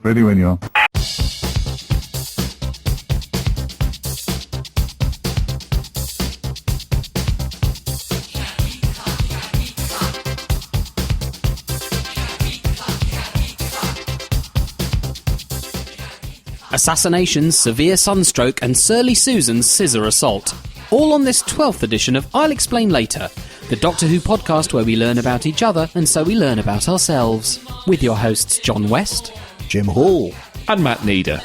Ready when you are. Assassinations, severe sunstroke, and Surly Susan's scissor assault. All on this 12th edition of I'll Explain Later, the Doctor Who podcast where we learn about each other and so we learn about ourselves. With your hosts John West, Jim Hall, and Matt Needer.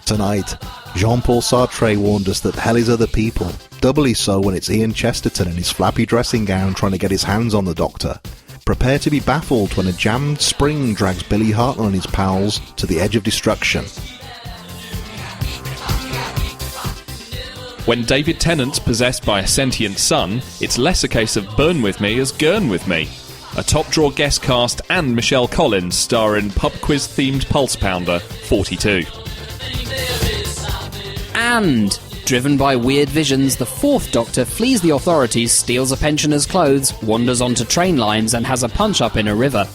Tonight, Jean-Paul Sartre warned us that hell is other people, doubly so when it's Ian Chesterton in his flappy dressing gown trying to get his hands on the Doctor. Prepare to be baffled when a jammed spring drags Billy Hartnell and his pals to the edge of destruction. When David Tennant's possessed by a sentient son, it's less a case of burn with me as gurn with me. A top-draw guest cast and Michelle Collins star in pub quiz-themed Pulse Pounder 42. And driven by weird visions, the Fourth Doctor flees the authorities, steals a pensioner's clothes, wanders onto train lines and has a punch-up in a river.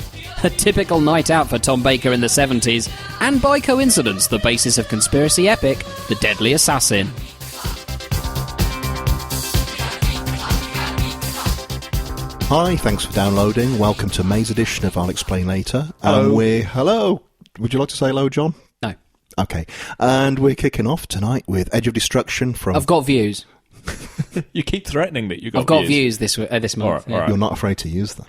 A typical night out for Tom Baker in the 70s, and by coincidence the basis of conspiracy epic, The Deadly Assassin. Hi, thanks for downloading. Welcome to May's edition of I'll Explain Later. Hello. Hello. Would you like to say hello, John? No. Okay. And we're kicking off tonight with Edge of Destruction from... I've got views. You keep threatening that you've got I've got views this month. All right, all right. You're not afraid to use them.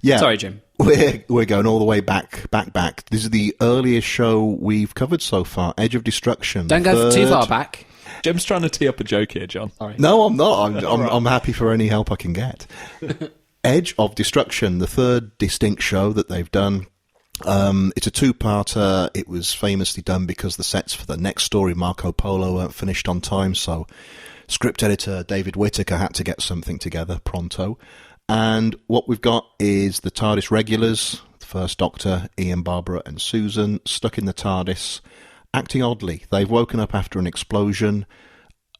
Yeah. Sorry, Jim. We're going all the way back. This is the earliest show we've covered so far, Edge of Destruction. Don't go too far back. Jim's trying to tee up a joke here, John. Sorry. No, I'm not. I'm happy for any help I can get. Edge of Destruction, the third distinct show that they've done. It's a two-parter. It was famously done because the sets for the next story, Marco Polo, weren't finished on time, so script editor David Whittaker had to get something together pronto. And what we've got is the TARDIS regulars, the First Doctor, Ian, Barbara and Susan, stuck in the TARDIS, acting oddly. They've woken up after an explosion.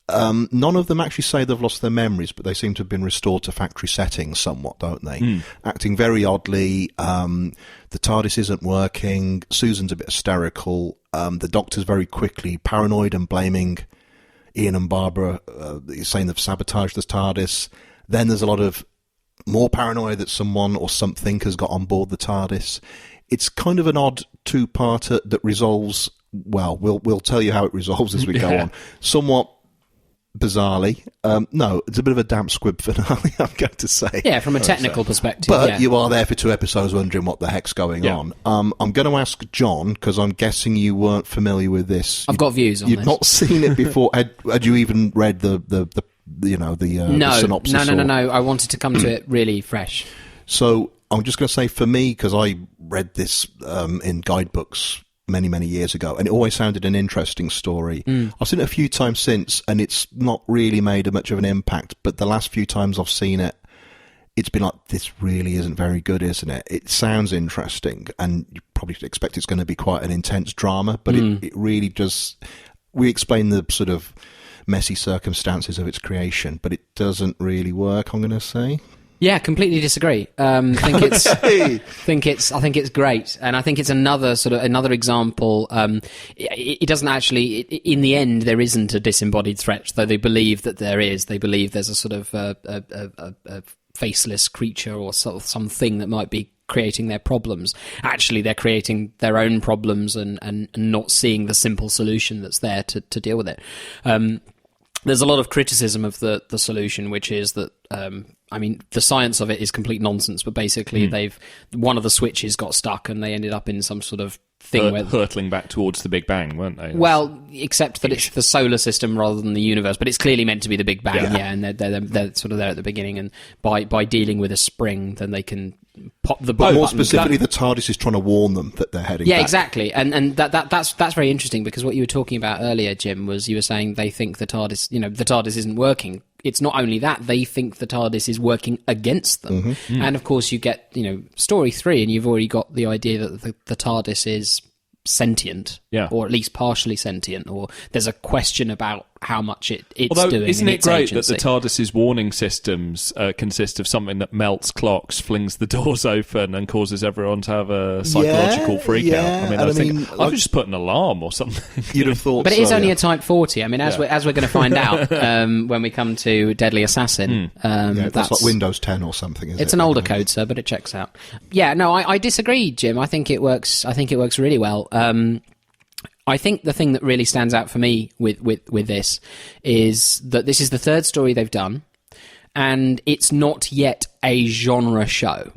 None of them actually say they've lost their memories, but they seem to have been restored to factory settings somewhat, don't they? Acting very oddly. The TARDIS isn't working. Susan's a bit hysterical. The Doctor's very quickly paranoid and blaming Ian and Barbara, saying they've sabotaged the TARDIS. Then there's a lot of more paranoia that someone or something has got on board the TARDIS. It's kind of an odd two-parter that resolves, well, we'll tell you how it resolves as we go on. Somewhat bizarrely. No, it's a bit of a damp squib finale, I'm going to say. Yeah, from a technical perspective. But you are there for 2 episodes wondering what the heck's going on. I'm going to ask John, because I'm guessing you weren't familiar with this. I've got views on this. You've not seen it before. Had you even read the synopsis? No. I wanted to come to it really fresh. So I'm just going to say, for me, because I read this in guidebooks many years ago, and it always sounded an interesting story. I've seen it a few times since, and it's not really made much of an impact, but the last few times I've seen it, it's been like, this really isn't very good, isn't it? It sounds interesting, and you probably expect it's going to be quite an intense drama, but it really does... We explain the sort of messy circumstances of its creation, but it doesn't really work, I'm going to say. Yeah, completely disagree. I think it's great, and I think it's another example. It doesn't actually. In the end, there isn't a disembodied threat, though they believe that there is. They believe there's a sort of a faceless creature or sort of something that might be creating their problems. Actually, they're creating their own problems and not seeing the simple solution that's there to deal with it. There's a lot of criticism of the solution, which is that, the science of it is complete nonsense, but basically one of the switches got stuck and they ended up in some sort of thing where... hurtling back towards the Big Bang, weren't they? Well, except that it's the solar system rather than the universe, but it's clearly meant to be the Big Bang, and they're sort of there at the beginning, and by dealing with a spring, then they can pop the button. More specifically, the TARDIS is trying to warn them that they're heading back. Yeah, exactly, and that's very interesting, because what you were talking about earlier, Jim, was you were saying they think the TARDIS isn't working. It's not only that, they think the TARDIS is working against them. And of course you get, story 3, and you've already got the idea that the TARDIS is sentient, or at least partially sentient, or there's a question about how much it's Although, doing. isn't in it its great agency. that the TARDIS's warning systems consist of something that melts clocks, flings the doors open, and causes everyone to have a psychological freak out? I mean, I was thinking, I could just put an alarm or something. You'd have thought, but it is only a Type 40. I mean, as we're going to find out when we come to Deadly Assassin, that's like Windows 10 or something. It's an older code, sir, but it checks out. Yeah, no, I disagree, Jim. I think it works. I think it works really well. I think the thing that really stands out for me with this is that this is the third story they've done, and it's not yet a genre show.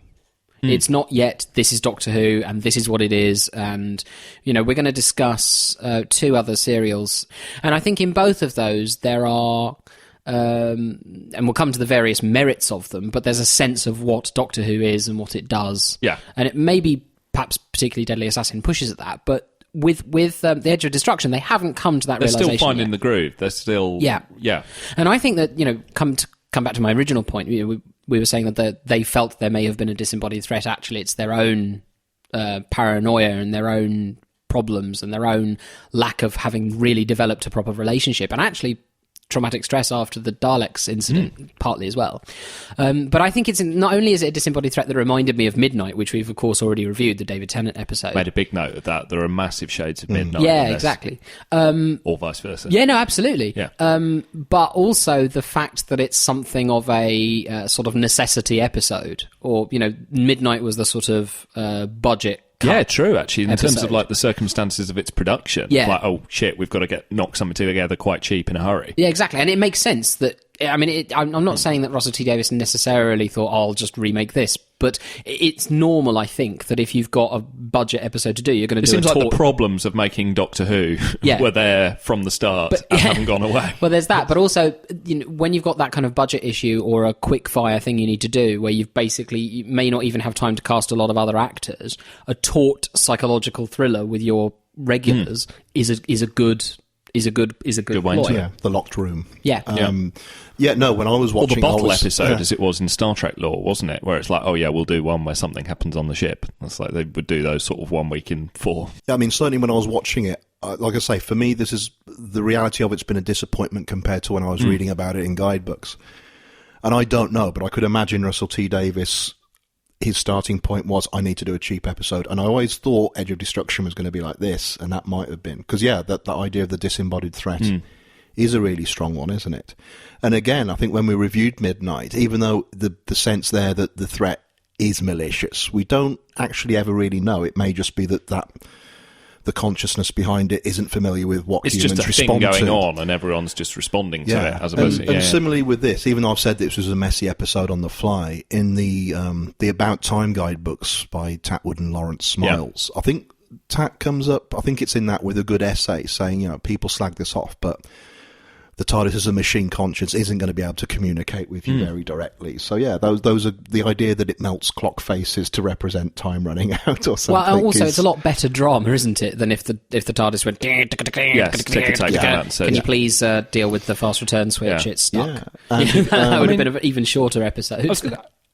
It's not yet, this is Doctor Who, and this is what it is, and, you know, we're going to discuss 2 other serials. And I think in both of those there are, and we'll come to the various merits of them, but there's a sense of what Doctor Who is and what it does. Yeah. And it maybe, perhaps particularly Deadly Assassin pushes at that, but with The Edge of Destruction, they haven't come to that realisation They're still finding yet. the groove. They're still... Yeah. And I think that, you know, come back to my original point, you know, we were saying that they felt there may have been a disembodied threat. Actually, it's their own paranoia and their own problems and their own lack of having really developed a proper relationship. And actually, traumatic stress after the Daleks incident, partly as well. But I think it's not only is it a disembodied threat that reminded me of Midnight, which we've of course already reviewed, the David Tennant episode. Made a big note of that. There are massive shades of Midnight. Yeah, exactly. Or vice versa. Yeah, no, absolutely. Yeah. But also the fact that it's something of a sort of necessity episode, or, you know, Midnight was the sort of budget. Yeah, true, actually, in terms of, episode. like, the circumstances of its production. Yeah. Like, oh, shit, we've got to knock something together quite cheap in a hurry. Yeah, exactly. And it makes sense that, I mean, I'm not saying that Russell T Davies necessarily thought, I'll just remake this, but it's normal, I think, that if you've got a budget episode to do, you're going to do It seems like the problems of making Doctor Who were there from the start and haven't gone away. Well, there's that, but also, you know, when you've got that kind of budget issue or a quick fire thing you need to do, where you may not even have time to cast a lot of other actors, a taut psychological thriller with your regulars is a good way ploy. to Yeah, The Locked Room. Yeah. No, when I was Or watching... the bottle I was, episode, as it was in Star Trek lore, wasn't it? Where it's like, oh yeah, we'll do one where something happens on the ship. That's like they would do those sort of 1 week in 4. Yeah, I mean, certainly when I was watching it, like I say, for me, this is the reality of it's been a disappointment compared to when I was reading about it in guidebooks. And I don't know, but I could imagine Russell T Davies, his starting point was, I need to do a cheap episode. And I always thought Edge of Destruction was going to be like this, and that might have been. Because, yeah, that idea of the disembodied threat is a really strong one, isn't it? And again, I think when we reviewed Midnight, even though the sense there that the threat is malicious, we don't actually ever really know. It may just be that the consciousness behind it isn't familiar with what It's humans just a thing respond going to. on, and everyone's just responding to it. As opposed and similarly with this, even though I've said this was a messy episode on the fly, in the About Time guidebooks by Tatwood and Lawrence Smiles, I think Tat comes up, I think it's in that, with a good essay saying, you know, people slag this off, but the TARDIS as a machine conscience isn't going to be able to communicate with you very directly. So yeah, those are the idea that it melts clock faces to represent time running out or something. Well, also it's a lot better drama, isn't it, than if the TARDIS went. Yes, tick a take out and says, Can you please deal with the fast return switch? Yeah. It's stuck. Yeah. And, that would have been an even shorter episode.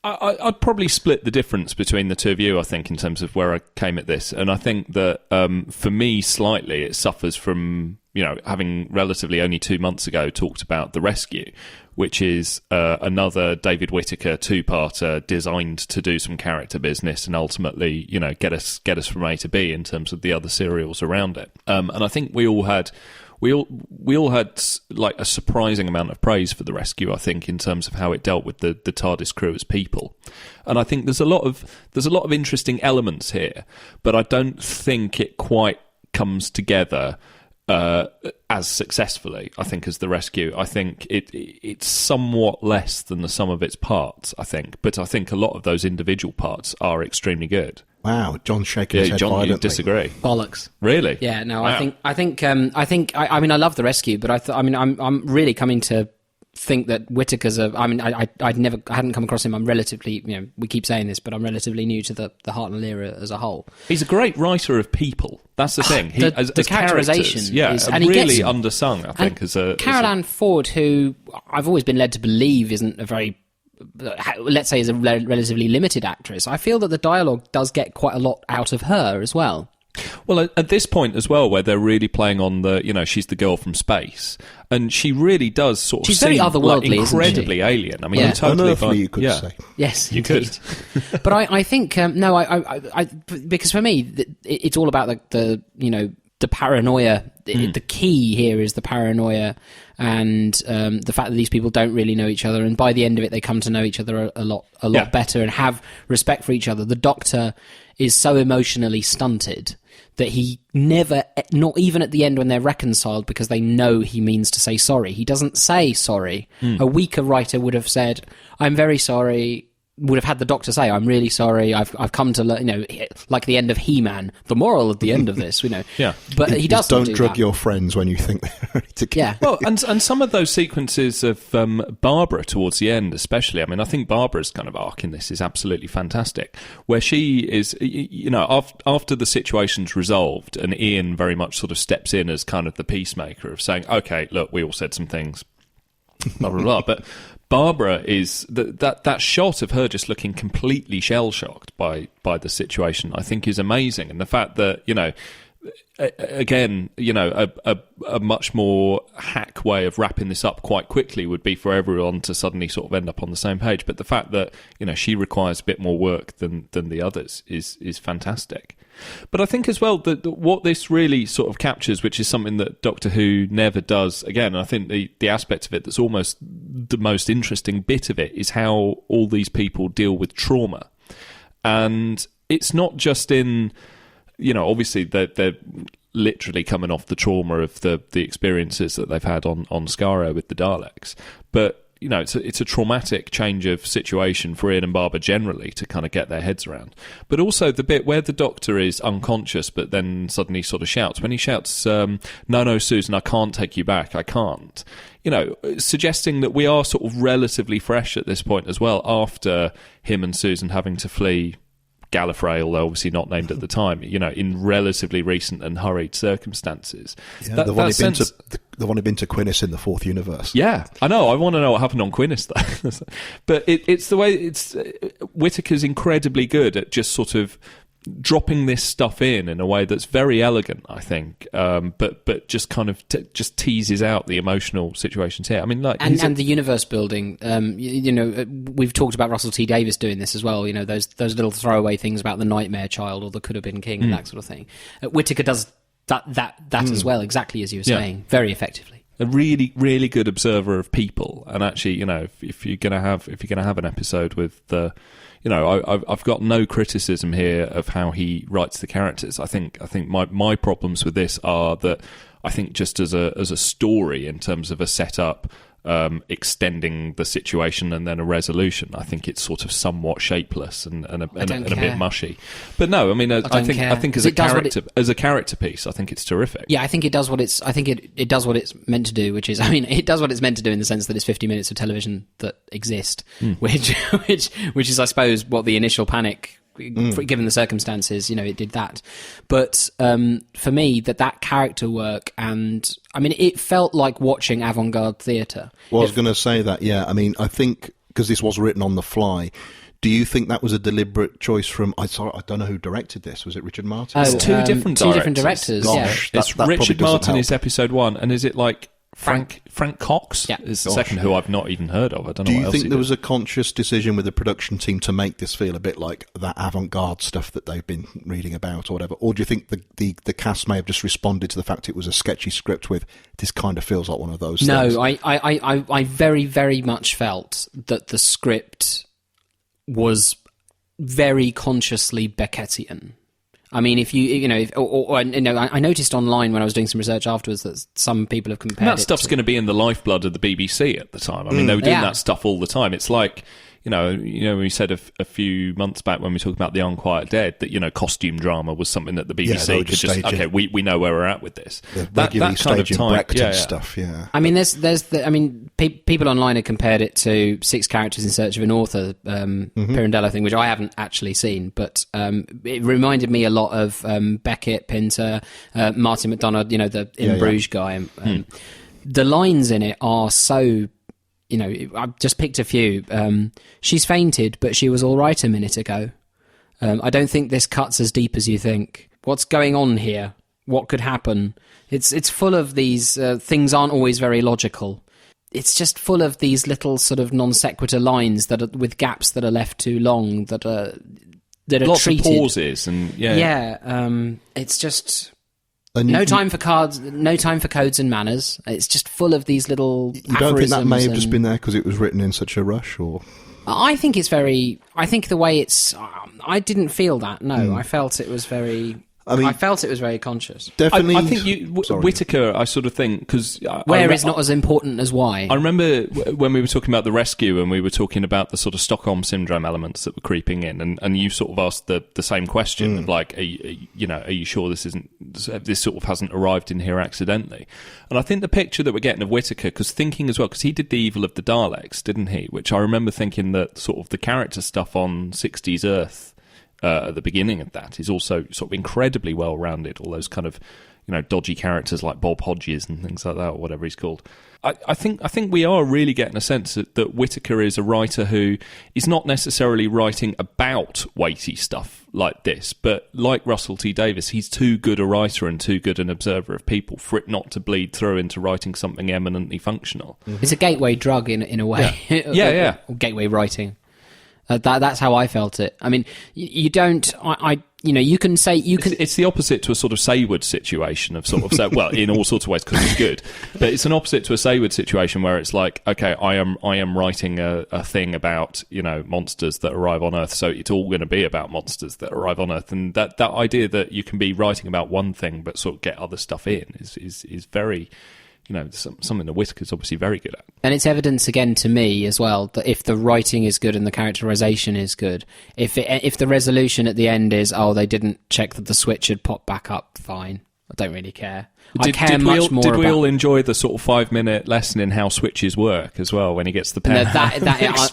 I'd probably split the difference between the two of you, I think, in terms of where I came at this. And I think that, for me, slightly, it suffers from, you know, having relatively only 2 months ago talked about The Rescue, which is another David Whittaker two-parter designed to do some character business and ultimately, you know, get us from A to B in terms of the other serials around it. And I think we all had like a surprising amount of praise for The Rescue, I think, in terms of how it dealt with the TARDIS crew as people. And I think there's a lot of interesting elements here, but I don't think it quite comes together as successfully, I think, as The Rescue. I think it's somewhat less than the sum of its parts, I think, but I think a lot of those individual parts are extremely good. Wow, John's shaking his head John, violently. you disagree? Bollocks. Really? Yeah, no, Wow. I mean, I love The Rescue, but I'm really coming to think that Whittaker's I hadn't come across him. I'm relatively, you know, we keep saying this, but I'm relatively new to the Hartnell era as a whole. He's a great writer of people. That's the thing. The characterisation is and he really gets undersung, I think. Carol Ann Ford, who I've always been led to believe isn't a very, let's say, is a relatively limited actress. I feel that the dialogue does get quite a lot out of her as well. Well, at this point as well, where they're really playing on the, she's the girl from space, and she really does sort of she's seem very otherworldly, incredibly alien. I mean, Yeah. you totally Unearthly, you could say. Yes, You indeed. But I think no, I because for me it's all about the paranoia. The key here is the paranoia and the fact that these people don't really know each other, and by the end of it, they come to know each other a lot better and have respect for each other. The Doctor is so emotionally stunted that he never, not even at the end when they're reconciled, because they know he means to say sorry, he doesn't say sorry. A weaker writer would have said, "I'm very sorry," would have had the Doctor say, "I'm really sorry, I've come to learn," like the end of He-Man, the moral at the end of this, Yeah. But he doesn't Don't do drug that. your friends when you think they're ready to kill. Yeah. Well, and some of those sequences of Barbara towards the end, especially. I mean, I think Barbara's kind of arc in this is absolutely fantastic, where she is, after the situation's resolved, and Ian very much sort of steps in as kind of the peacemaker of saying, "Okay, look, we all said some things, blah blah blah," but Barbara is that shot of her just looking completely shell shocked by the situation, I think, is amazing, and the fact that again, a much more hack way of wrapping this up quite quickly would be for everyone to suddenly sort of end up on the same page. But the fact that she requires a bit more work than the others is fantastic. But I think as well that what this really sort of captures, which is something that Doctor Who never does again, and I think the aspect of it that's almost the most interesting bit of it is how all these people deal with trauma. And it's not just in, obviously they're literally coming off the trauma of the experiences that they've had on Skaro with the Daleks, but it's a traumatic change of situation for Ian and Barbara generally to kind of get their heads around. But also the bit where the Doctor is unconscious but then suddenly sort of shouts. When he shouts, no, Susan, I can't take you back, I can't. Suggesting that we are sort of relatively fresh at this point as well, after him and Susan having to flee Gallifrey, although obviously not named at the time, in relatively recent and hurried circumstances. Yeah, they've only been to Quinnis in the fourth universe. Yeah, I know. I want to know what happened on Quinnis, though. But it's the way Whittaker's incredibly good at just sort of dropping this stuff in a way that's very elegant, I think, but just kind of just teases out the emotional situations here. I mean, like, and the universe building. We've talked about Russell T Davies doing this as well. Those little throwaway things about the Nightmare Child or the Could Have Been King and that sort of thing. Whittaker does that as well, exactly as you were saying, very effectively. A really, really good observer of people, and actually, if you're gonna have an episode with the. I've got no criticism here of how he writes the characters. I think my problems with this are that I think just as a story in terms of a setup, extending the situation and then a resolution, I think it's sort of somewhat shapeless and a bit mushy. But no, I mean, I think as a character piece, I think it's terrific. Yeah, I think it does what it's. I think it does what it's meant to do, which is, it does what it's meant to do in the sense that it's 50 minutes of television that exist, which is, I suppose, what the initial panic. Given the circumstances, it did that. But for me, that character work, and it felt like watching avant-garde theatre. Well, I was going to say that, yeah. I think, because this was written on the fly, do you think that was a deliberate choice from... I don't know who directed this. Was it Richard Martin? It's two different directors. Gosh, yeah. It's Richard Martin is episode 1, and is it like... Frank Cox is the second, who I've not even heard of. I don't know what else. Do you think there was a conscious decision with the production team to make this feel a bit like that avant-garde stuff that they've been reading about or whatever? Or do you think the cast may have just responded to the fact it was a sketchy script with, this kind of feels like one of those things? No, I very, very much felt that the script was very consciously Beckettian. I noticed online when I was doing some research afterwards that some people have compared that stuff's going to be in the lifeblood of the BBC at the time. They were doing that stuff all the time. It's like, we said a few months back when we talked about The Unquiet Dead that, costume drama was something that the BBC could just, okay, we know where we're at with this. That kind of time, stuff, yeah. People online have compared it to Six Characters in Search of an Author, Pirandello thing, which I haven't actually seen, but it reminded me a lot of Beckett, Pinter, Martin McDonagh, the In Bruges guy. The lines in it are so... I've just picked a few. She's fainted, but she was all right a minute ago. I don't think this cuts as deep as you think. What's going on here? What could happen? It's full of these things aren't always very logical. It's just full of these little sort of non sequitur lines that are, with gaps that are left too long, that are lots treated. of pauses and it's just And no time for codes and manners. It's just full of these little. You don't think that may have and- just been there because it was written in such a rush, or? I think it's very. I think the way it's. I didn't feel that. No, I felt it was very. I felt it was very conscious. Definitely. I think Whittaker, I sort of think, because... Where is not as important as why. I remember when we were talking about the rescue and we were talking about the sort of Stockholm Syndrome elements that were creeping in, and you sort of asked the same question of like, are you sure this sort of hasn't arrived in here accidentally? And I think the picture that we're getting of Whittaker, because thinking as well, because he did the Evil of the Daleks, didn't he? Which I remember thinking that sort of the character stuff on 60s Earth at the beginning of that is also sort of incredibly well-rounded. All those kind of, dodgy characters like Bob Hodges and things like that, or whatever he's called. I think we are really getting a sense that Whittaker is a writer who is not necessarily writing about weighty stuff like this, but like Russell T Davies, he's too good a writer and too good an observer of people for it not to bleed through into writing something eminently functional. It's a gateway drug in a way. Yeah. Or gateway writing. That's how I felt it. I mean, you don't. You can say you can. It's the opposite to a sort of Saywood situation of sort of well, in all sorts of ways because it's good, but it's an opposite to a Saywood situation where it's like, okay, I am writing a thing about monsters that arrive on Earth, so it's all going to be about monsters that arrive on Earth, and that idea that you can be writing about one thing but sort of get other stuff in is very. Something that Whittaker's obviously very good at. And it's evidence again to me as well that if the writing is good and the characterization is good, if the resolution at the end is, they didn't check that the switch had popped back up, fine. I don't really care. Did we all enjoy the sort of 5-minute lesson in how switches work as well when he gets the pen? No,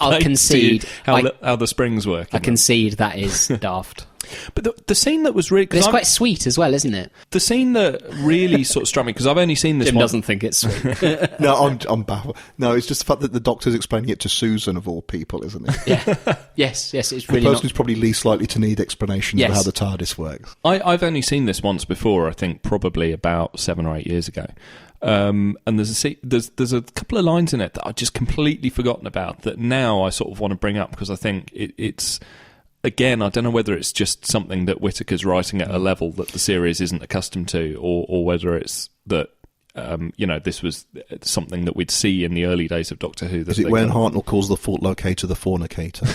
I'll concede how the springs work. I concede that is daft. But the scene that was really... It's quite sweet as well, isn't it? The scene that really sort of struck me, because I've only seen this Jim one... doesn't think it's sweet. No, I'm baffled. No, it's just the fact that the Doctor's explaining it to Susan, of all people, isn't it? Yeah. Yes, it's really the person who's probably least likely to need explanations of how the TARDIS works. I've only seen this once before, I think probably about 7 or 8 years ago. And there's a couple of lines in it that I've just completely forgotten about that now I sort of want to bring up because I think it's... Again, I don't know whether it's just something that Whittaker's writing at a level that the series isn't accustomed to, or whether it's that this was something that we'd see in the early days of Doctor Who. Is it when Hartnell calls the fault locator the fornicator?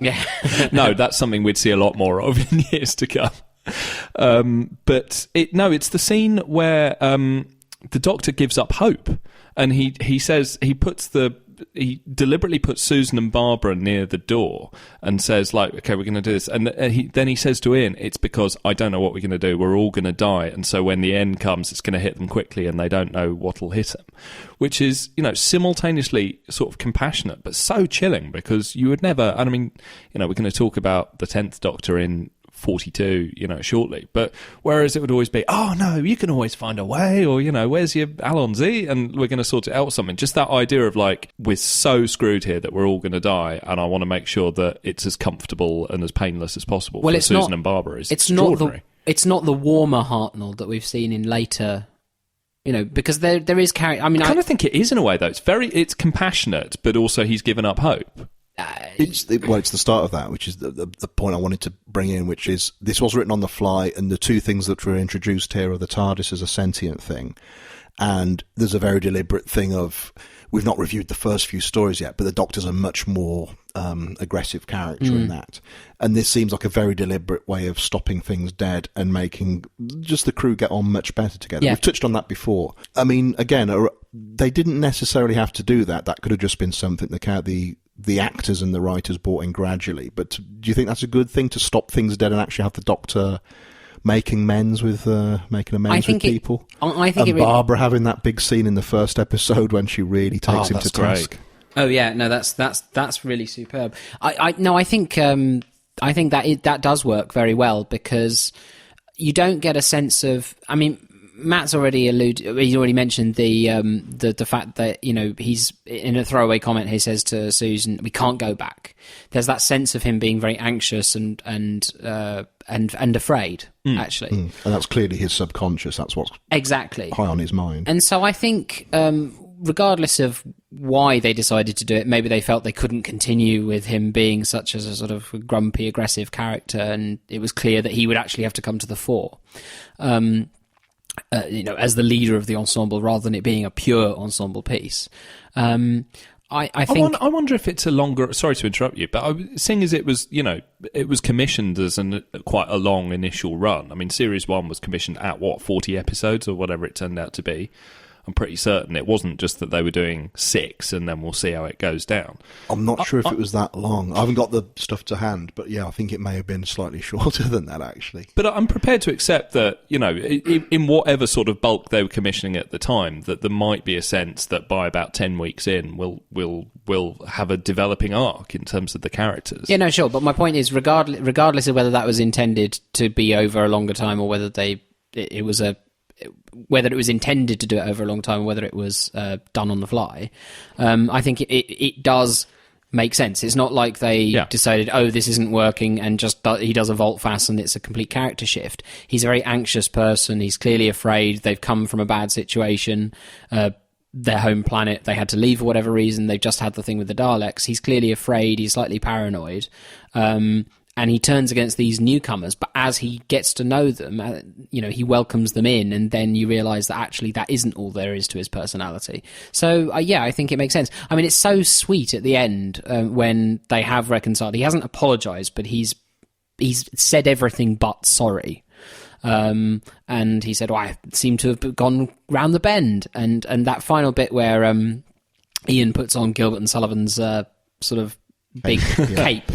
Yeah. No, that's something we'd see a lot more of in years to come. But it's the scene where the Doctor gives up hope, and he says he deliberately puts Susan and Barbara near the door and says, like, okay, we're going to do this. And then he says to Ian, it's because I don't know what we're going to do. We're all going to die. And so when the end comes, it's going to hit them quickly and they don't know what'll hit them. Which is, simultaneously sort of compassionate, but so chilling because you would never... And I mean, we're going to talk about the 10th Doctor in 42, shortly. But whereas it would always be, oh no, you can always find a way, or where's your Allons-y, and we're going to sort it out or something. Just that idea of like, we're so screwed here that we're all going to die, and I want to make sure that it's as comfortable and as painless as possible for Susan and Barbara. It's extraordinary. It's not the warmer Hartnell that we've seen in later. Because there is character. I mean, I kind of think it is in a way though. It's compassionate, but also he's given up hope. It's the start of that, which is the point I wanted to bring in, which is this was written on the fly, and the two things that were introduced here are the TARDIS as a sentient thing, and there's a very deliberate thing of, we've not reviewed the first few stories yet, but the Doctor's a much more aggressive character in that, and this seems like a very deliberate way of stopping things dead and making just the crew get on much better together. We've touched on that before. I mean, again, they didn't necessarily have to do that. That could have just been something the actors and the writers brought in gradually. But do you think that's a good thing, to stop things dead and actually have the Doctor making amends with people? I think Barbara having that big scene in the first episode when she really takes him to task. Oh yeah, no, that's really superb. I think that does work very well, because you don't get a sense of. I mean, Matt's already he's already mentioned the fact that, he's in a throwaway comment. He says to Susan, "We can't go back." There's that sense of him being very anxious and afraid, actually. And that's clearly his subconscious. That's what's exactly high on his mind. And so I think, regardless of why they decided to do it, maybe they felt they couldn't continue with him being such as a sort of grumpy, aggressive character, and it was clear that he would actually have to come to the fore. As the leader of the ensemble, rather than it being a pure ensemble piece. I think. I wonder if it's a longer. Sorry to interrupt you, but seeing as it was, it was commissioned as quite a long initial run. I mean, Series 1 was commissioned at 40 episodes or whatever it turned out to be. I'm pretty certain it wasn't just that they were doing 6 and then we'll see how it goes down. I'm not sure if it was that long. I haven't got the stuff to hand, but yeah, I think it may have been slightly shorter than that, actually. But I'm prepared to accept that, in whatever sort of bulk they were commissioning at the time, that there might be a sense that by about 10 weeks in, we'll have a developing arc in terms of the characters. Yeah, no, sure. But my point is, regardless of whether that was intended to be over a longer time or whether whether it was intended to do it over a long time or whether it was done on the fly, I think it does make sense. It's not like they decided, this isn't working, and he does a volte-face and it's a complete character shift. He's a very anxious person. He's clearly afraid. They've come from a bad situation. Their home planet, they had to leave for whatever reason. They've just had the thing with the Daleks. He's clearly afraid. He's slightly paranoid. And he turns against these newcomers, but as he gets to know them, he welcomes them in, and then you realise that actually that isn't all there is to his personality. So, I think it makes sense. I mean, it's so sweet at the end when they have reconciled. He hasn't apologised, but he's said everything but sorry. And he said, I seem to have gone round the bend. And that final bit where Ian puts on Gilbert and Sullivan's sort of big cape,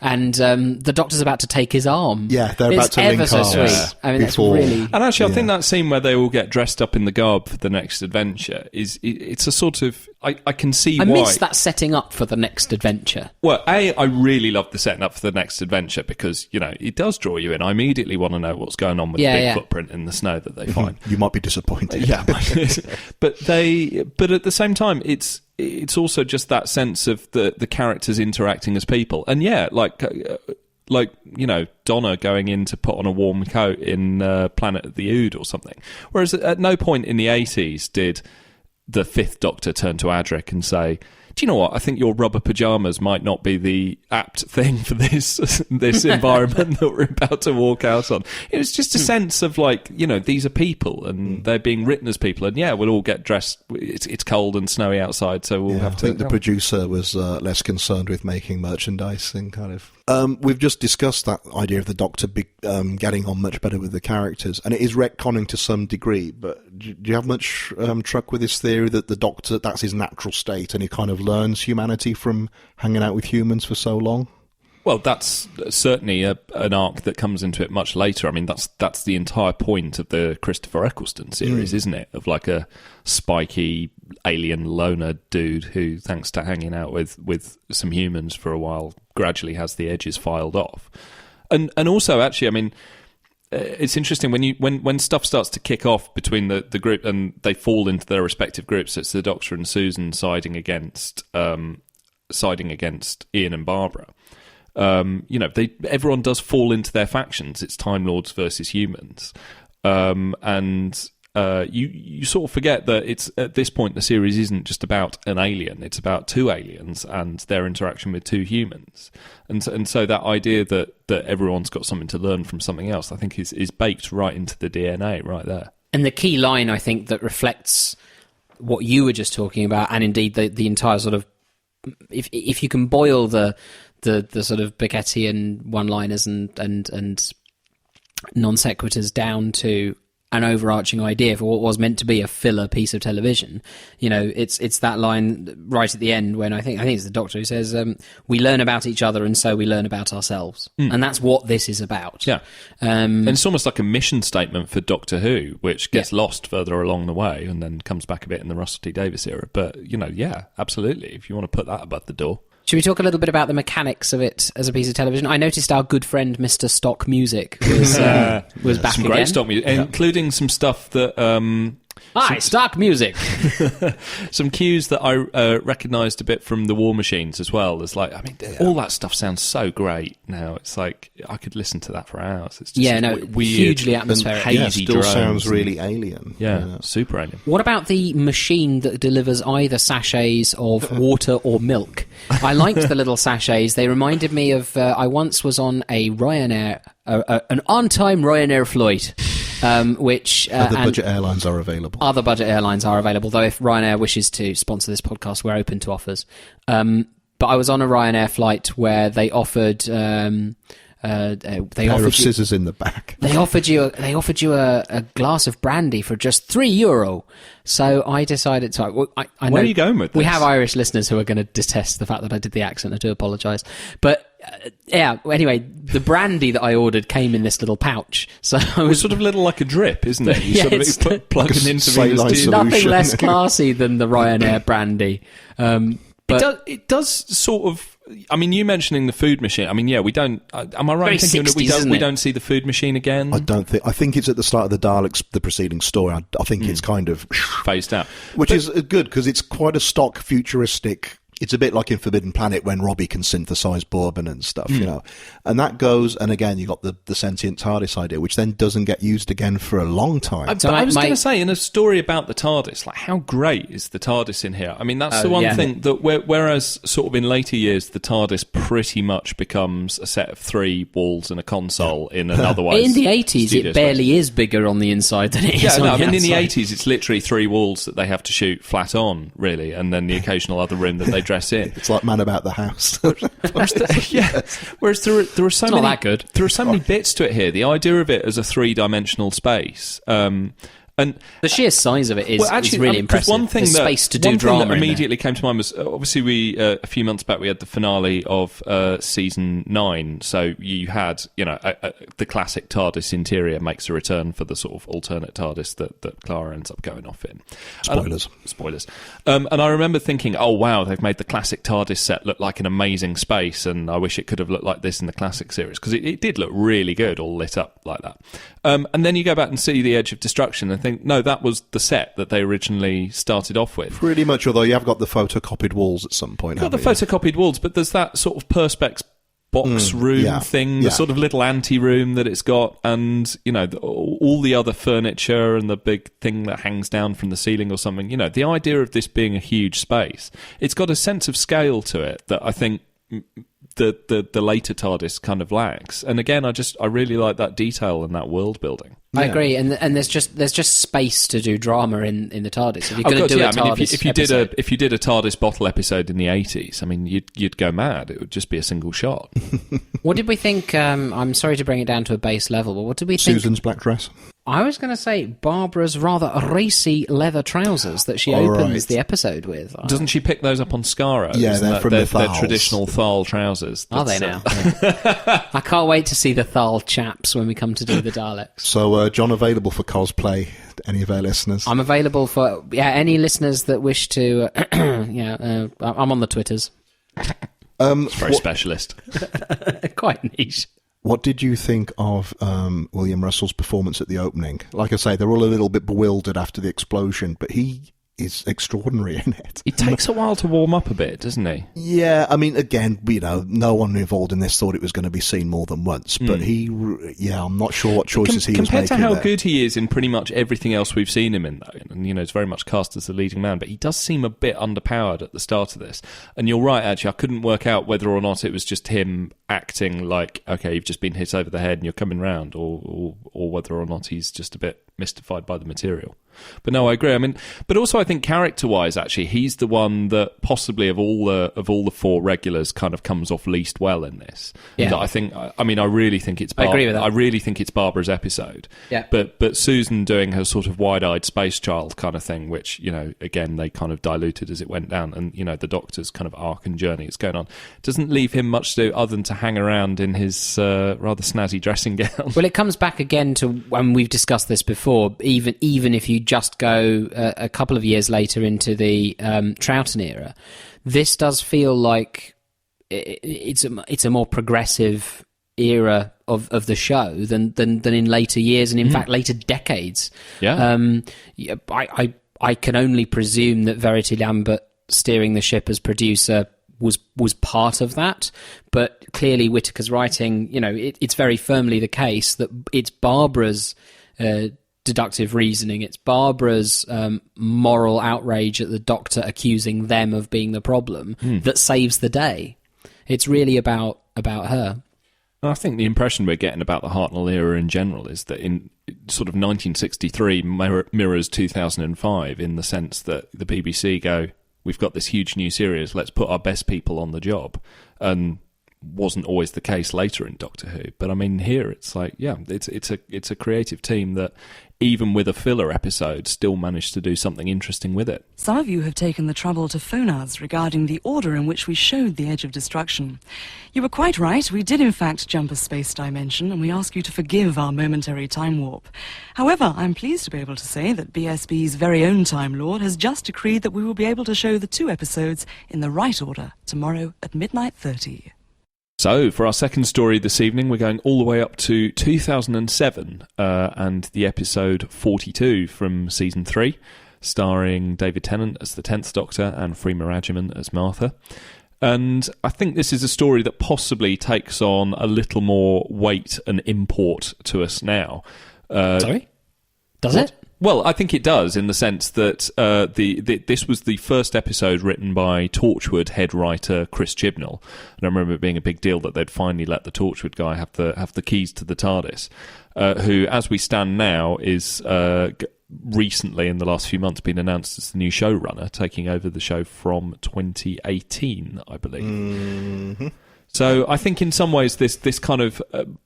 and the Doctor's about to take his arm. Yeah, they're about to link so sweet. Yeah. I mean, that's really. And actually, I think that scene where they all get dressed up in the garb for the next adventure it's a sort of. I can see why. I miss that setting up for the next adventure. Well, I really love the setting up for the next adventure because it does draw you in. I immediately want to know what's going on with the big footprint in the snow that they find. You might be disappointed. Yeah, but at the same time, it's also just that sense of the characters interacting as people, and Donna going in to put on a warm coat in Planet of the Ood or something. Whereas at no point in the 80s did the Fifth Doctor turn to Adric and say, do you know what? I think your rubber pyjamas might not be the apt thing for this environment that we're about to walk out on. It was just a sense of these are people and they're being written as people. And we'll all get dressed. It's cold and snowy outside, so we'll have to. I think the producer was less concerned with making merchandise and kind of. We've just discussed that idea of the Doctor getting on much better with the characters, and it is retconning to some degree. But do you have much truck with this theory that the Doctor, that's his natural state, and he kind of learns humanity from hanging out with humans for so long? Well, that's certainly an arc that comes into it much later. I mean, that's the entire point of the Christopher Eccleston series, isn't it? Of a spiky alien loner dude who, thanks to hanging out with some humans for a while, gradually has the edges filed off. And also, actually, I mean, it's interesting when stuff starts to kick off between the group and they fall into their respective groups. It's the Doctor and Susan siding against Ian and Barbara. Everyone does fall into their factions. It's Time Lords versus humans, and you sort of forget that it's at this point the series isn't just about an alien; it's about two aliens and their interaction with two humans, and so that idea that everyone's got something to learn from something else, I think, is baked right into the DNA right there. And the key line, I think, that reflects what you were just talking about, and indeed the entire sort of, if you can boil the sort of Beckettian one-liners and non sequiturs down to an overarching idea for what was meant to be a filler piece of television. It's that line right at the end when I think it's the Doctor who says, "We learn about each other, and so we learn about ourselves," and that's what this is about. Yeah, and it's almost like a mission statement for Doctor Who, which gets lost further along the way and then comes back a bit in the Russell T Davies era. But absolutely, if you want to put that above the door. Should we talk a little bit about the mechanics of it as a piece of television? I noticed our good friend Mr. Stock Music was back some again. great stock music, including some stuff that... Hi, Stock Music! some cues that I recognised a bit from the War Machines as well. There's like, I mean, all that stuff sounds so great now. It's like, I could listen to that for hours. It's just weird, hugely atmospheric. Hazy still drones sounds really alien. Yeah, super alien. What about the machine that delivers either sachets of water or milk? I liked the little sachets. They reminded me of, I once was on a Ryanair, an on-time Ryanair flight. Which other budget airlines are available. Other budget airlines are available, though if Ryanair wishes to sponsor this podcast, we're open to offers. But I was on a Ryanair flight where they offered scissors in the back. They offered you a glass of brandy for just €3. So I decided to. I know where are you going with this? We have Irish listeners who are going to detest the fact that I did the accent. I do apologise, but anyway, the brandy that I ordered came in this little pouch. So I was it's sort of little like a drip, isn't it? You sort of plug an intravenous tube. Nothing less classy than the Ryanair brandy. But it does sort of. I mean, you mentioning the food machine. I mean, yeah, we don't. Am I right in thinking 60s, that we don't see the food machine again? I think it's at the start of the Daleks, the preceding story. I think it's kind of phased out, which is good because it's quite a stock futuristic. It's a bit like in Forbidden Planet when Robbie can synthesize bourbon and stuff, you know. And that goes, and again, you got the sentient TARDIS idea, which then doesn't get used again for a long time. I was going to say, in a story about the TARDIS, like how great is the TARDIS in here? I mean, that's the one thing that whereas sort of in later years, the TARDIS pretty much becomes a set of 3 walls and a console in an otherwise in the 80s, it barely is bigger on the inside than it is on the outside. I mean, in the 80s, it's literally 3 walls that they have to shoot flat on, really, and then the occasional other room that they dress in. It's like Man About the House. Whereas there are so many. Not that good. There are so many bits to it here. The idea of it as a 3-dimensional space. And the sheer size of it is really impressive. One thing space to do drama that immediately came to mind was obviously we a few months back we had the finale of season 9. So you had the classic TARDIS interior makes a return for the sort of alternate TARDIS that Clara ends up going off in. Spoilers. And I remember thinking, oh wow, they've made the classic TARDIS set look like an amazing space, and I wish it could have looked like this in the classic series because it did look really good, all lit up like that. And then you go back and see the Edge of Destruction and think, no, that was the set that they originally started off with. Pretty much, although you have got the photocopied walls at some point. You've got the photocopied walls, but there's that sort of Perspex box room thing, the sort of little ante-room that it's got, and, all the other furniture and the big thing that hangs down from the ceiling or something. The idea of this being a huge space, it's got a sense of scale to it that I think the later TARDIS kind of lacks. And again, I really like that detail and that world building. I agree, and there's just space to do drama in the TARDIS. If you're going to do a TARDIS if you did a TARDIS bottle episode in the 80s, I mean, you'd go mad. It would just be a single shot. What did we think? I'm sorry to bring it down to a base level, but what did we think? Susan's black dress. I was going to say Barbara's rather racy leather trousers that she opens the episode with. Doesn't she pick those up on Skaro? Yeah, they're from the Thals. They're traditional Thal trousers. Are they now? I can't wait to see the Thal chaps when we come to do the Daleks. So, John, available for cosplay? Any of our listeners? I'm available for any listeners that wish to. I'm on the Twitters. It's very specialist. Quite niche. What did you think of William Russell's performance at the opening? Like I say, they're all a little bit bewildered after the explosion, but he is extraordinary in it. It takes a while to warm up a bit, doesn't he? Yeah, I mean, again, no one involved in this thought it was going to be seen more than once, but I'm not sure what choices he was making. Compared to how good he is in pretty much everything else we've seen him in, though, and it's very much cast as the leading man, but he does seem a bit underpowered at the start of this. And you're right, actually, I couldn't work out whether or not it was just him acting like, okay, you've just been hit over the head and you're coming round, or whether or not he's just a bit mystified by the material. But no, I agree. I mean, but also I think character-wise, actually, he's the one that possibly of all the 4 regulars kind of comes off least well in this. Yeah. I really think it's. I agree with that. I really think it's Barbara's episode. Yeah. But Susan doing her sort of wide-eyed space child kind of thing, which again they kind of diluted as it went down, and the Doctor's kind of arc and journey it's going on doesn't leave him much to do other than to hang around in his rather snazzy dressing gown. Well, it comes back again to when we've discussed this before. Even if you just go a couple of years later into the Troughton era, this does feel like it's a more progressive era of the show than in later years, and in fact later decades. I can only presume that Verity Lambert steering the ship as producer was part of that, but clearly Whittaker's writing, it's very firmly the case that it's Barbara's deductive reasoning, it's Barbara's moral outrage at the Doctor accusing them of being the problem that saves the day. It's really about her. I think the impression we're getting about the Hartnell era in general is that in sort of 1963 mirrors 2005 in the sense that the BBC go, we've got this huge new series, let's put our best people on the job. And wasn't always the case later in Doctor Who. But I mean, here it's like, it's a creative team that, even with a filler episode, still managed to do something interesting with it. Some of you have taken the trouble to phone us regarding the order in which we showed the Edge of Destruction. You were quite right, we did in fact jump a space dimension, and we ask you to forgive our momentary time warp. However, I'm pleased to be able to say that BSB's very own Time Lord has just decreed that we will be able to show the 2 episodes in the right order tomorrow at 00:30. So, for our second story this evening, we're going all the way up to 2007 and the episode 42 from Season 3, starring David Tennant as the 10th Doctor and Freema Agyeman as Martha. And I think this is a story that possibly takes on a little more weight and import to us now. Sorry? Does it? Well, I think it does, in the sense that this was the first episode written by Torchwood head writer Chris Chibnall, and I remember it being a big deal that they'd finally let the Torchwood guy have the keys to the TARDIS, who, as we stand now, is recently, in the last few months, been announced as the new showrunner, taking over the show from 2018, I believe. Mm-hmm. So I think in some ways this kind of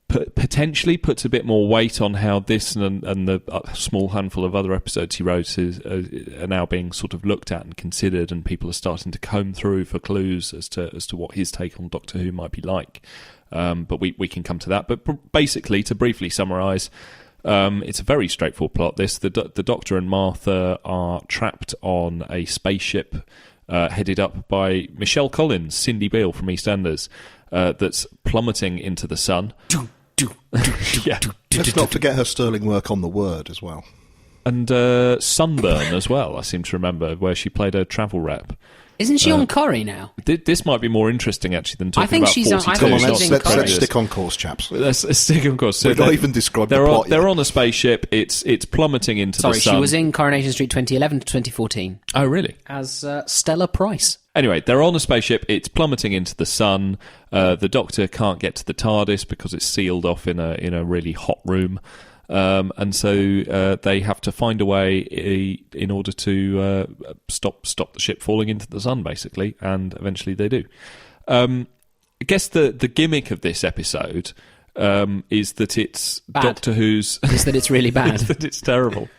potentially puts a bit more weight on how this and the small handful of other episodes he wrote are now being sort of looked at and considered, and people are starting to comb through for clues as to what his take on Doctor Who might be like. But we can come to that. But basically, to briefly summarise, it's a very straightforward plot. The Doctor and Martha are trapped on a spaceship headed up by Michelle Collins, Cindy Beale from EastEnders, that's plummeting into the sun. Let's not forget her sterling work on The Word as well. And Sunburn as well, I seem to remember, where she played a travel rep. Isn't she on Corrie now? This might be more interesting, actually, than talking about 42. Come on, let's stick on course, chaps. Let's stick on course. So we've not even described the plot yet. They're on a spaceship. It's plummeting into the sun. Sorry, she was in Coronation Street 2011 to 2014. Oh, really? As Stella Price. Anyway, they're on a spaceship. It's plummeting into the sun. The Doctor can't get to the TARDIS because it's sealed off in a really hot room. And so they have to find a way in order to stop the ship falling into the sun, basically, and eventually they do. I guess the gimmick of this episode is that it's bad. Doctor Who's... Is that it's really bad. Is that it's terrible.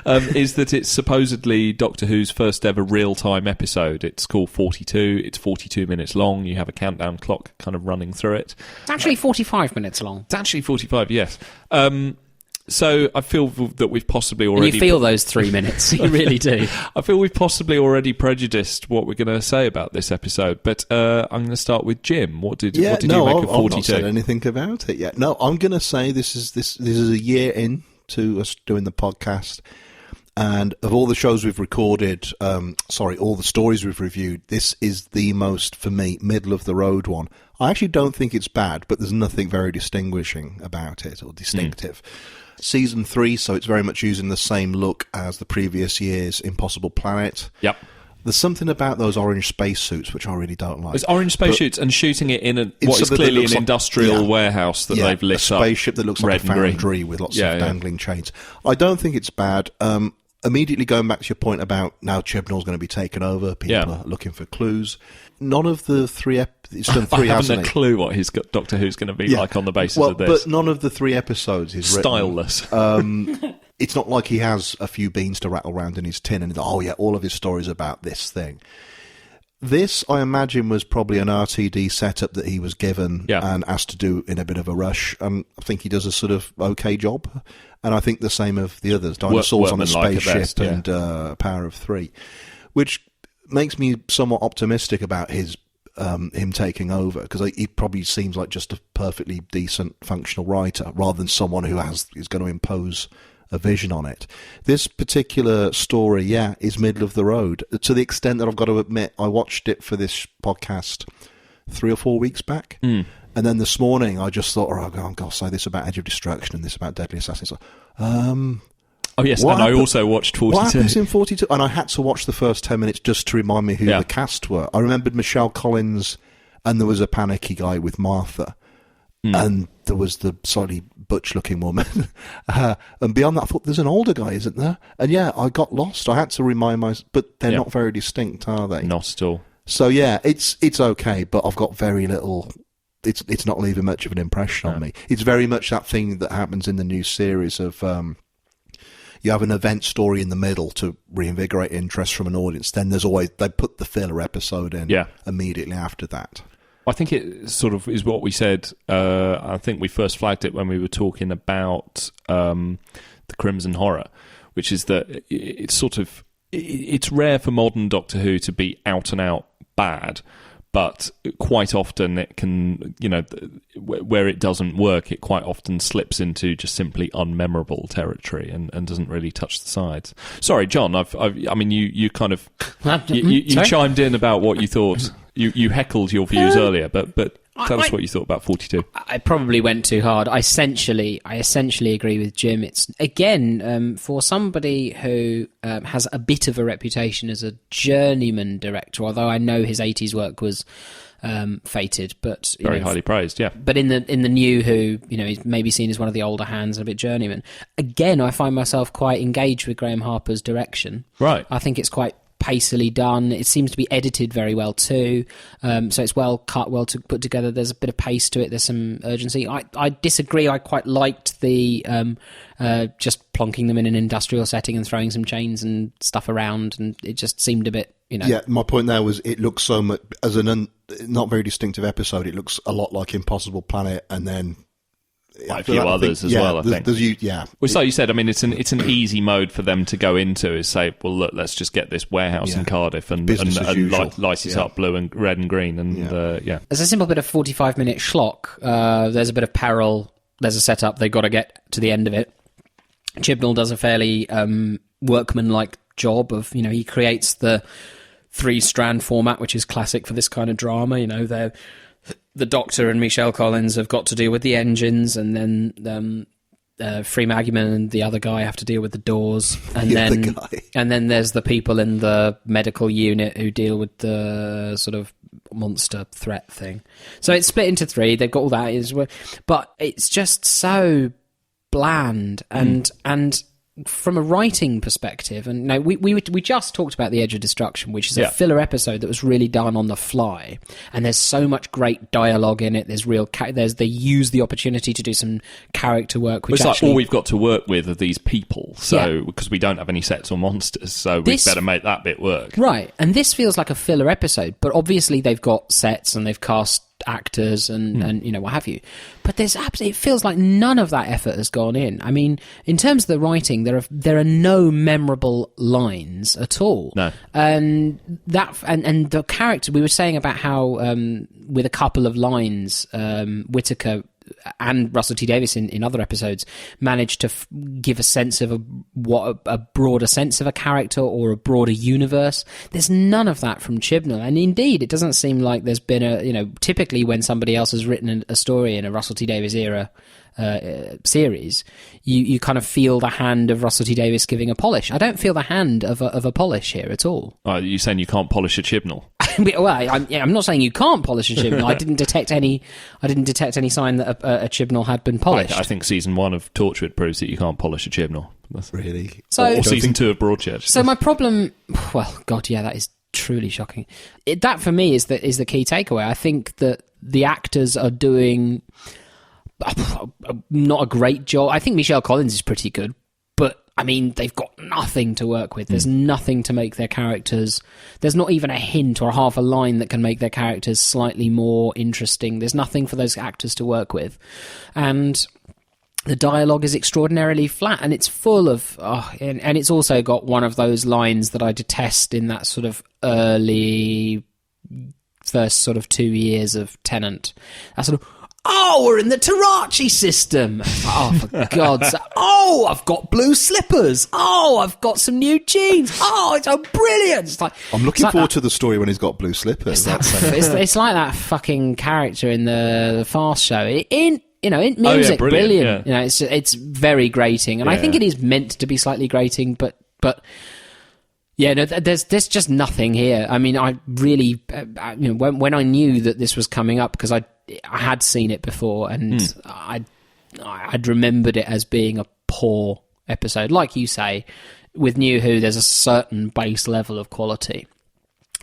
Is that it's supposedly Doctor Who's first ever real-time episode. It's called 42. It's 42 minutes long. You have a countdown clock kind of running through it. It's actually 45 minutes long. It's actually 45, yes. So I feel that we've possibly already... And you feel those 3 minutes. You really do. I feel we've possibly already prejudiced what we're going to say about this episode. But I'm going to start with Jim. What did you make of 42? I've not said anything about it yet. No, I'm going to say this is a year in to us doing the podcast. And of all the shows we've recorded, all the stories we've reviewed, this is the most, for me, middle-of-the-road one. I actually don't think it's bad, but there's nothing very distinguishing about it, or distinctive. Season 3, so it's very much using the same look as the previous year's Impossible Planet. Yep. There's something about those orange spacesuits which I really don't like. It's orange spacesuits and shooting it in what is clearly an industrial warehouse that they've lit up. A spaceship that looks like a foundry with lots of dangling chains. I don't think it's bad. Immediately going back to your point about now Chibnall's going to be taken over, people are looking for clues. None of the three it's done three, I hasn't haven't a clue what his Doctor Who's going to be like on the basis of this. But none of the 3 episodes is styleless. It's not like he has a few beans to rattle around in his tin and all of his stories about this thing. This, I imagine, was probably an RTD setup that he was given and asked to do in a bit of a rush. I think he does a sort of okay job. And I think the same of the others. Dinosaurs on a Spaceship and Power of Three. Which makes me somewhat optimistic about his him taking over, because he probably seems like just a perfectly decent, functional writer, rather than someone who is going to impose a vision on it. This particular story, is middle of the road, to the extent that I've got to admit I watched it for this podcast 3 or 4 weeks back, and then this morning I just thought, I'm going to say this about Edge of Destruction and this about Deadly Assassins. Oh yes, and I also watched 42. What happens in 42? And I had to watch the first 10 minutes just to remind me who the cast were. I remembered Michelle Collins, and there was a panicky guy with Martha, and there was the slightly butch-looking woman. And beyond that, I thought, there's an older guy, isn't there? And I got lost. I had to remind myself, but they're not very distinct, are they? Not at all. So it's okay, but I've got very little. It's not leaving much of an impression on me. It's very much that thing that happens in the new series of. You have an event story in the middle to reinvigorate interest from an audience. Then they put the filler episode in immediately after that. I think it sort of is what we said. I think we first flagged it when we were talking about the Crimson Horror, which is that it's rare for modern Doctor Who to be out and out bad. But quite often it can, where it doesn't work, it quite often slips into just simply unmemorable territory and doesn't really touch the sides. Sorry, John, you kind of you chimed in about what you thought. You heckled your views earlier, but tell us what you thought about 42. I probably went too hard. I essentially agree with Jim. It's, again, for somebody who has a bit of a reputation as a journeyman director, although I know his 80s work was fated, but very highly praised, yeah. But in the new Who, he's maybe seen as one of the older hands and a bit journeyman. Again, I find myself quite engaged with Graham Harper's direction. Right. I think it's quite pacily done. It seems to be edited very well too, so it's well cut, well put together. There's a bit of pace to it, there's some urgency. I disagree. I quite liked the just plonking them in an industrial setting and throwing some chains and stuff around, and it just seemed a bit, Yeah, my point there was it looks so much, as a not very distinctive episode, it looks a lot like Impossible Planet, and then a few others as well, I think. Well, it's like you said, it's an easy mode for them to go into, is say, well, look, let's just get this warehouse in Cardiff and light it up blue and red and green. And There's a simple bit of 45-minute schlock. There's a bit of peril. There's a setup. They've got to get to the end of it. Chibnall does a fairly workman-like job of, he creates the 3-strand format, which is classic for this kind of drama. The Doctor and Michelle Collins have got to deal with the engines, and then Free Magman and the other guy have to deal with the doors, and then there's the people in the medical unit who deal with the sort of monster threat thing. So it's split into 3. They've got all that, but it's just so bland and from a writing perspective, and we just talked about The Edge of Destruction, which is a filler episode that was really done on the fly, and there's so much great dialogue in it. There's they use the opportunity to do some character work, which like all we've got to work with are these people, so because we don't have any sets or monsters, so we better make that bit work, right? And this feels like a filler episode, but obviously they've got sets and they've cast actors and what have you, but it feels like none of that effort has gone in. In terms of the writing, there are no memorable lines at all. No. And the character, we were saying about how with a couple of lines, Whittaker and Russell T Davies in other episodes managed to give a sense of a broader sense of a character or a broader universe. There's none of that from Chibnall, and indeed it doesn't seem like there's been typically when somebody else has written a story in a Russell T Davies era series, you kind of feel the hand of Russell T Davies giving a polish. I don't feel the hand of a polish here at all. Are you saying you can't polish a Chibnall? Well, I'm not saying you can't polish a Chibnall. I didn't detect any sign that a Chibnall had been polished. I think season 1 of Torchwood proves that you can't polish a Chibnall. Really? Or season 2 of Broadchurch. So my problem, that is truly shocking. That for me is the key takeaway. I think that the actors are doing not a great job. I think Michelle Collins is pretty good, but they've got nothing to work with. There's nothing to make their characters. There's not even a hint or half a line that can make their characters slightly more interesting. There's nothing for those actors to work with. And the dialogue is extraordinarily flat, and it's full of... and it's also got one of those lines that I detest in that sort of early first sort of 2 years of Tennant. That sort of, oh, we're in the Tarachi system. Oh, for God's sake. Oh, I've got blue slippers. Oh, I've got some new jeans. Oh, it's so brilliant. It's like, I'm looking forward to the story when he's got blue slippers. It's like that fucking character in the Fast Show. In music, brilliant. Yeah. It's very grating, and I think it is meant to be slightly grating, but yeah, no, there's just nothing here. I mean, I really, when I knew that this was coming up, because I had seen it before, and I'd remembered it as being a poor episode. Like you say, with New Who, there's a certain base level of quality,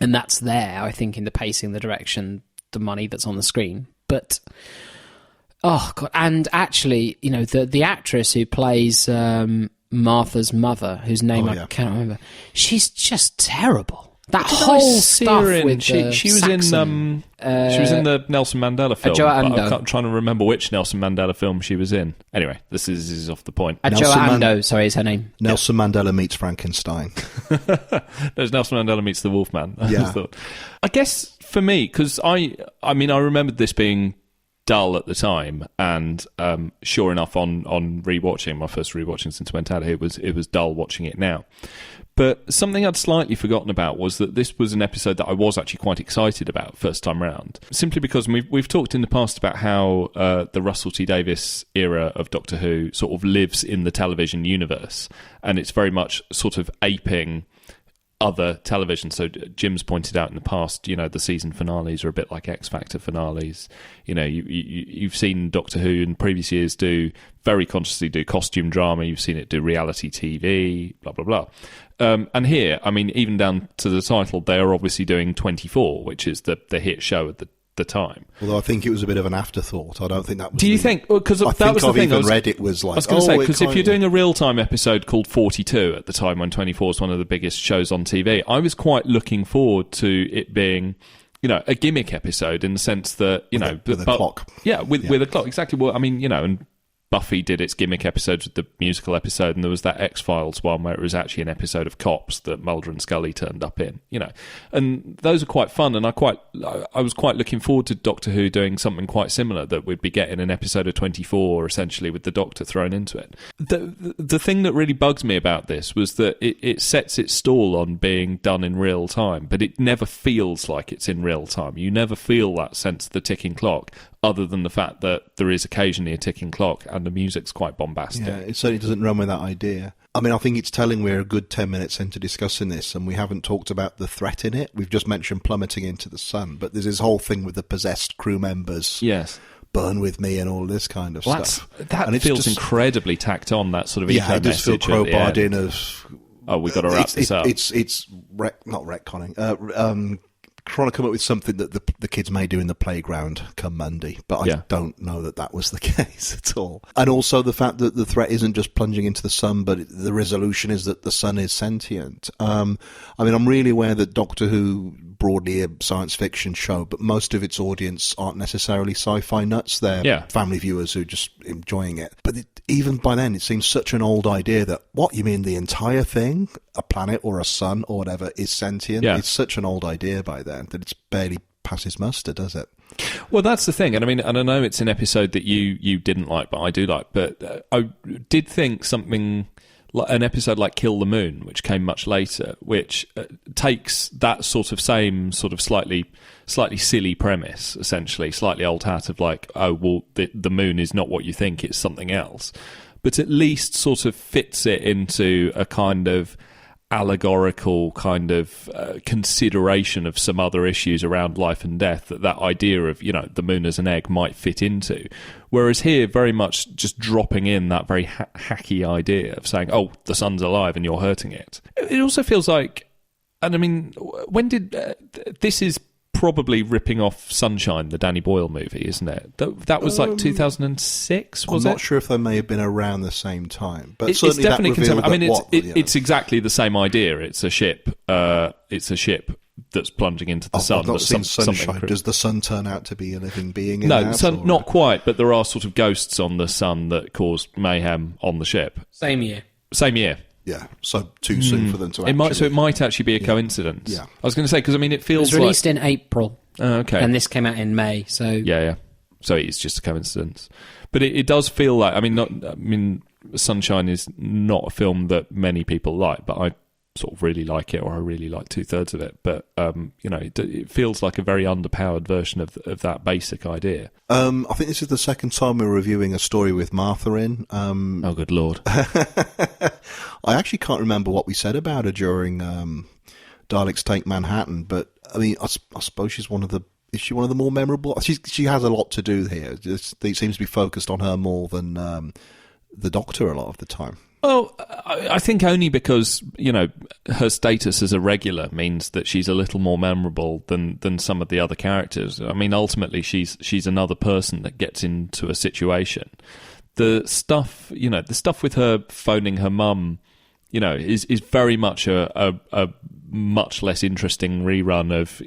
and that's there, I think, in the pacing, the direction, the money that's on the screen. But oh God! And actually, the actress who plays Martha's mother, whose name I cannot remember, she's just terrible. That whole stuff with she was Saxon, she was in the Nelson Mandela film. Ando. I'm trying to remember which Nelson Mandela film she was in. Anyway, this is off the point. Adjoa Ando, sorry, is her name. Nelson Mandela meets Frankenstein. There's Nelson Mandela meets the Wolfman. Yeah. I guess for me, because I remembered this being dull at the time, and sure enough, on rewatching, my first rewatching since I went out here, it was dull watching it now. But something I'd slightly forgotten about was that this was an episode that I was actually quite excited about first time round, simply because we've talked in the past about how the Russell T Davies era of Doctor Who sort of lives in the television universe, and it's very much sort of aping other television. So Jim's pointed out in the past, the season finales are a bit like X Factor finales. You've seen Doctor Who in previous years very consciously do costume drama. You've seen it do reality TV, blah, blah, blah. And here, I mean, even down to the title, they are obviously doing 24, which is the hit show at the time. Although I think it was a bit of an afterthought. I don't think that was... Do you think... Because that was the thing. I've even read it was like... I was going to say, because if you're doing a real-time episode called 42 at the time when 24 was one of the biggest shows on TV, I was quite looking forward to it being... a gimmick episode in the sense that, with a clock. Yeah, with a clock. Exactly. Well, I mean, and Buffy did its gimmick episodes with the musical episode, and there was that X-Files one where it was actually an episode of Cops that Mulder and Scully turned up in, and those are quite fun, and I was quite looking forward to Doctor Who doing something quite similar, that we'd be getting an episode of 24 essentially with the Doctor thrown into it. The thing that really bugs me about this was that it sets its stall on being done in real time, but it never feels like it's in real time. You never feel that sense of the ticking clock, other than the fact that there is occasionally a ticking clock and the music's quite bombastic. Yeah, it certainly doesn't run with that idea. I mean, I think it's telling we're a good 10 minutes into discussing this, and we haven't talked about the threat in it. We've just mentioned plummeting into the sun, but there's this whole thing with the possessed crew members. Yes. Burn with me and all this kind of stuff. That and feels incredibly tacked on, that sort of eco it does feel crowbarred in of... Oh, we've got to wrap this up. It's not retconning. Trying to come up with something that the kids may do in the playground come Monday, but I don't know that was the case at all. And also the fact that the threat isn't just plunging into the sun, but the resolution is that the sun is sentient. I mean, I'm really aware that Doctor Who, broadly a science fiction show, but most of its audience aren't necessarily sci-fi nuts. They're family viewers who are just enjoying it. But even by then, it seems such an old idea that, what, you mean the entire thing, a planet or a sun or whatever, is sentient? Yeah. It's such an old idea by then that it's barely passes muster, does it? Well, that's the thing. And I mean, and I know it's an episode that you didn't like, but I do like. But I did think something... an episode like Kill the Moon, which came much later, which takes that sort of same sort of slightly silly premise, essentially, slightly old hat of like, oh, well, the moon is not what you think, it's something else. But at least sort of fits it into a kind of allegorical kind of consideration of some other issues around life and death that idea of, the moon as an egg might fit into. Whereas here, very much just dropping in that very hacky idea of saying, oh, the sun's alive and you're hurting it. It also feels like, and I mean, when did, this is probably ripping off Sunshine, the Danny Boyle movie, isn't it? That was like 2006, was it? I'm not sure if they may have been around the same time, but it's certainly definitely that revealed it's exactly the same idea. It's a ship. That's plunging into the sun. I've not seen Sunshine. Does the sun turn out to be a living being? No, not quite, but there are sort of ghosts on the sun that cause mayhem on the ship. Same year. Yeah, so too soon for them to it might actually be a coincidence. Yeah. I was going to say, because I mean, it It feels was released in April. Okay. And this came out in May, so... Yeah. So it's just a coincidence. But it does feel like, Sunshine is not a film that many people like, but I sort of really like it, or I really like 2/3 of it. But, it feels like a very underpowered version of that basic idea. I think this is the second time we're reviewing a story with Martha in. Oh, good Lord. I actually can't remember what we said about her during Daleks Take Manhattan, but I mean, I suppose she's one of the... Is she one of the more memorable? She has a lot to do here. It seems to be focused on her more than the Doctor a lot of the time. Well, I think only because, her status as a regular means that she's a little more memorable than some of the other characters. I mean, ultimately, she's another person that gets into a situation. The stuff with her phoning her mum, is very much a much less interesting rerun of,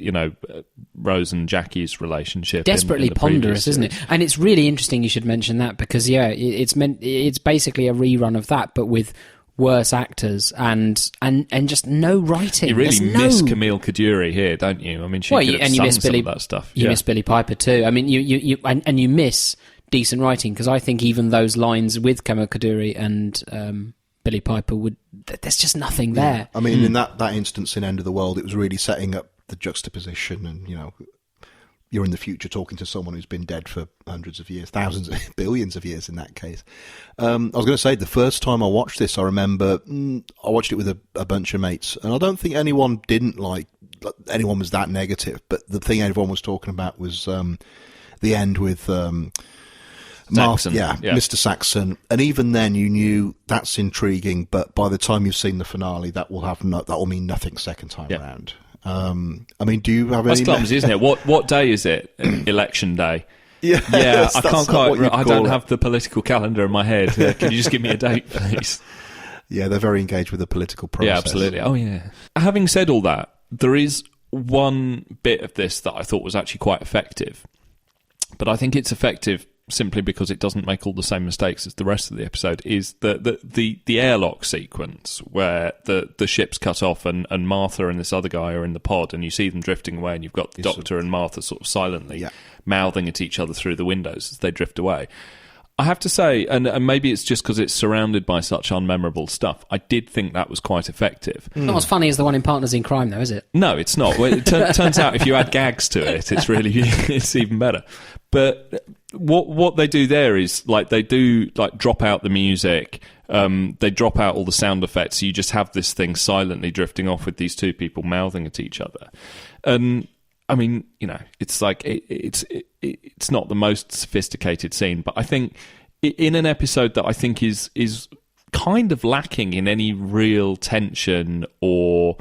Rose and Jackie's relationship. Desperately in the ponderous, previous isn't it? And it's really interesting you should mention that, because it's basically a rerun of that, but with worse actors and just no writing. You really miss Camille Coduri here, don't you? I mean, she could have sung some of that stuff. You miss Billy Piper too. I mean, you miss decent writing, because I think even those lines with Camille Coduri and Billy Piper there's just nothing there. I mean, in that instance in End of the World, it was really setting up the juxtaposition, and you're in the future talking to someone who's been dead for hundreds of years, thousands, billions of years in that case. I was going to say, the first time I watched this, I remember I watched it with a bunch of mates, and I don't think anyone was that negative, but the thing everyone was talking about was the end with Saxon. Mr. Saxon, and even then you knew that's intriguing, but by the time you've seen the finale, that will mean nothing second time around. I mean, do you have any... That's clumsy, isn't it? What day is it? Election day. Yeah, I can't quite... I don't have the political calendar in my head. Can you just give me a date, please? Yeah, they're very engaged with the political process. Yeah, absolutely. Oh, yeah. Having said all that, there is one bit of this that I thought was actually quite effective, but I think it's effective simply because it doesn't make all the same mistakes as the rest of the episode, is the airlock sequence where the ship's cut off and Martha and this other guy are in the pod, and you see them drifting away, and you've got the Doctor and Martha sort of silently mouthing at each other through the windows as they drift away. I have to say, and maybe it's just because it's surrounded by such unmemorable stuff, I did think that was quite effective. Not as funny as the one in Partners in Crime, though, is it? No, it's not. Well, it turns out if you add gags to it, it's even better. But what they do there is they do drop out the music, they drop out all the sound effects, so you just have this thing silently drifting off with these two people mouthing at each other. I mean, it's it's not the most sophisticated scene, but I think in an episode that I think is kind of lacking in any real tension or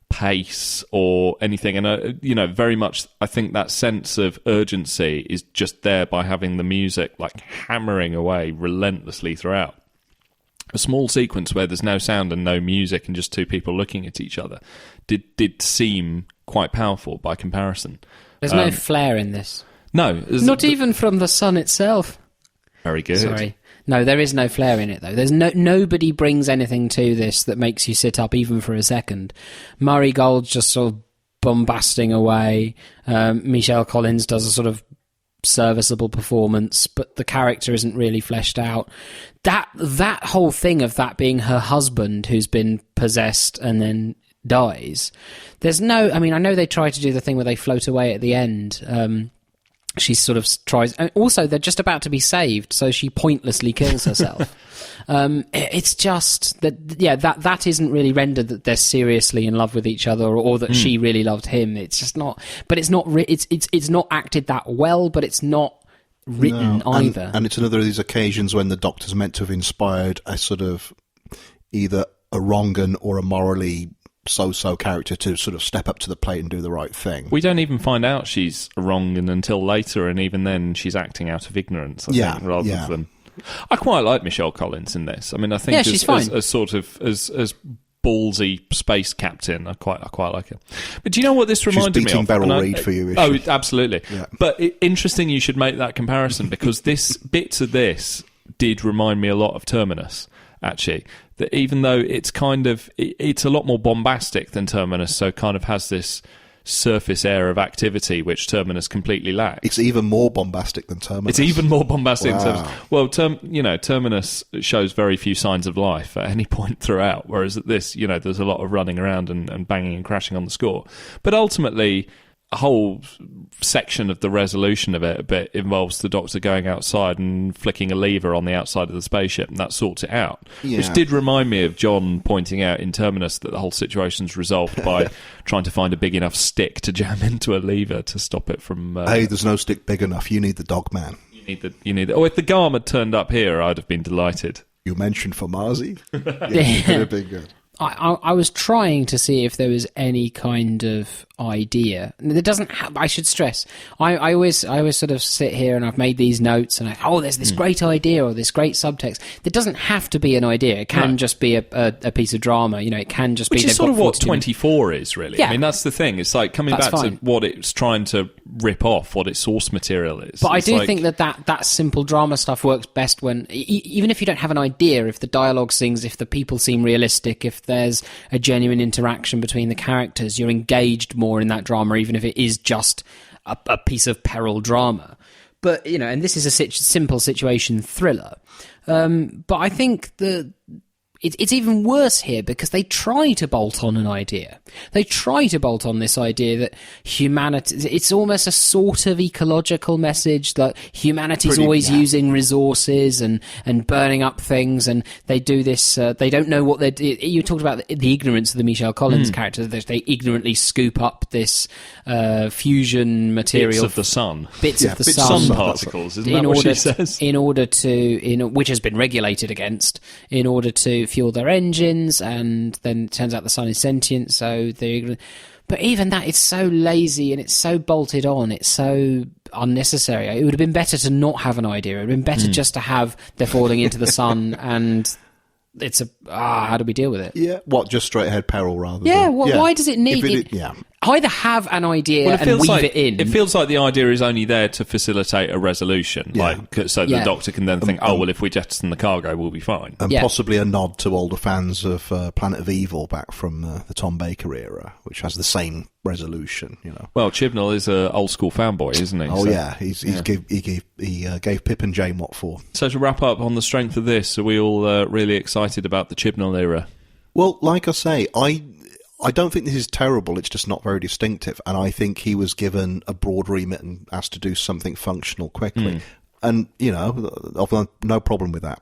pace or anything, and very much I think that sense of urgency is just there by having the music hammering away relentlessly throughout. A small sequence where there's no sound and no music and just two people looking at each other did seem quite powerful by comparison. There's no flair in this. No, not even from the sun itself. Very good. Sorry. No, there is no flair in it, though. There's nobody brings anything to this that makes you sit up even for a second. Murray Gold's just sort of bombasting away. Michelle Collins does a sort of serviceable performance, but the character isn't really fleshed out. That whole thing of that being her husband who's been possessed and then dies. There's no... I mean, I know they try to do the thing where they float away at the end. She sort of tries... And also, they're just about to be saved, so she pointlessly kills herself. It's just that isn't really rendered that they're seriously in love with each other, or that she really loved him. It's just not... But it's not... It's not acted that well, but it's not written either. And it's another of these occasions when the Doctor's meant to have inspired a sort of either a wrong or a morally so-so character to sort of step up to the plate and do the right thing. We don't even find out she's wrong until later, and even then she's acting out of ignorance, I think, rather than... I quite like Michelle Collins in this. I mean, I think she's fine. As sort of as ballsy space captain, I quite like her. But do you know what this reminded me of? She's beating Beryl Reid for you, is she? Absolutely. Yeah. But interesting you should make that comparison, because bits of this did remind me a lot of Terminus. actually, that even though it's it's a lot more bombastic than Terminus, so kind of has this surface air of activity which Terminus completely lacks. It's even more bombastic than Terminus. It's even more bombastic than Wow. Terminus. Well, Terminus shows very few signs of life at any point throughout, whereas at this, there's a lot of running around and banging and crashing on the score. But ultimately, a whole section of the resolution of it a bit involves the Doctor going outside and flicking a lever on the outside of the spaceship, and that sorts it out. Yeah. Which did remind me of John pointing out in Terminus that the whole situation's resolved by trying to find a big enough stick to jam into a lever to stop it from... Hey, there's no stick big enough. You need the dog man. You need the... Oh, if the Garm had turned up here, I'd have been delighted. You mentioned Formazi? Yeah, could have been good. I was trying to see if there was any kind of idea. There doesn't. I should stress. I always sort of sit here and I've made these notes and there's this great idea or this great subtext. There doesn't have to be an idea. It can just be a piece of drama. It can just Which be. is sort of what 24 is, really. Yeah. I mean, that's the thing. It's like coming back to what it's trying to rip off, what its source material is. But I do think that simple drama stuff works best when, even if you don't have an idea, if the dialogue sings, if the people seem realistic, if there's a genuine interaction between the characters, you're engaged more in that drama, even if it is just a piece of peril drama. But, and this is a simple situation thriller. But I think it's even worse here because they try to bolt on an idea. They try to bolt on this idea that humanity... It's almost a sort of ecological message that humanity's always using resources and burning up things, and they do this... they don't know what they're... You talked about the ignorance of the Michelle Collins character. They ignorantly scoop up this fusion material... Bits of the sun. Bits of the sun. Sun particles, isn't that what she says? In order to... which has been regulated against, in order to fuel their engines, and then it turns out the sun is sentient, so but even that, it's so lazy and it's so bolted on, it's so unnecessary. It would have been better to not have an idea. It would have been better just to have they're falling into the sun and it's how do we deal with it? Yeah, just straight ahead peril rather than... Why does it need... Either have an idea and weave it in. It feels like the idea is only there to facilitate a resolution, so the Doctor can then think, if we jettison the cargo, we'll be fine. And possibly a nod to older fans of Planet of Evil back from the Tom Baker era, which has the same resolution. Well, Chibnall is an old school fanboy, isn't he? Oh yeah, he gave Pip and Jane what for. So to wrap up, on the strength of this, are we all really excited about the Chibnall era? Well, like I say, I don't think this is terrible, it's just not very distinctive, and I think he was given a broad remit and asked to do something functional quickly. And, I've no problem with that.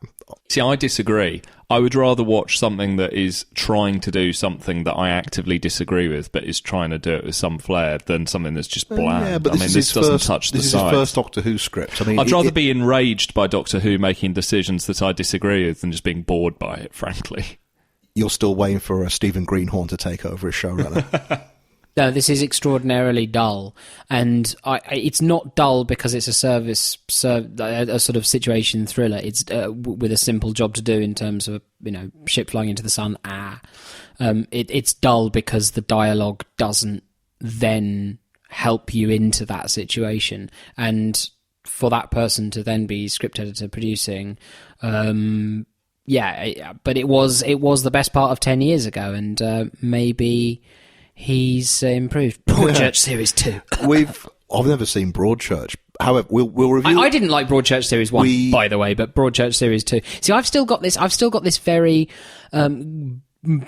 See, I disagree. I would rather watch something that is trying to do something that I actively disagree with, but is trying to do it with some flair, than something that's just bland. Yeah, but this doesn't touch the This is sides. his first Doctor Who script. I'd rather be enraged by Doctor Who making decisions that I disagree with than just being bored by it, frankly. You're still waiting for Stephen Greenhorn to take over as showrunner. No, this is extraordinarily dull, and it's not dull because it's a a sort of situation thriller. It's with a simple job to do in terms of ship flying into the sun. It's dull because the dialogue doesn't then help you into that situation, and for that person to then be script editor producing. But it was the best part of 10 years ago, and maybe he's improved. Broadchurch Series 2. I've never seen Broadchurch. However, we'll review. I didn't like Broadchurch Series 1, by the way, but Broadchurch Series 2. See, I've still got this very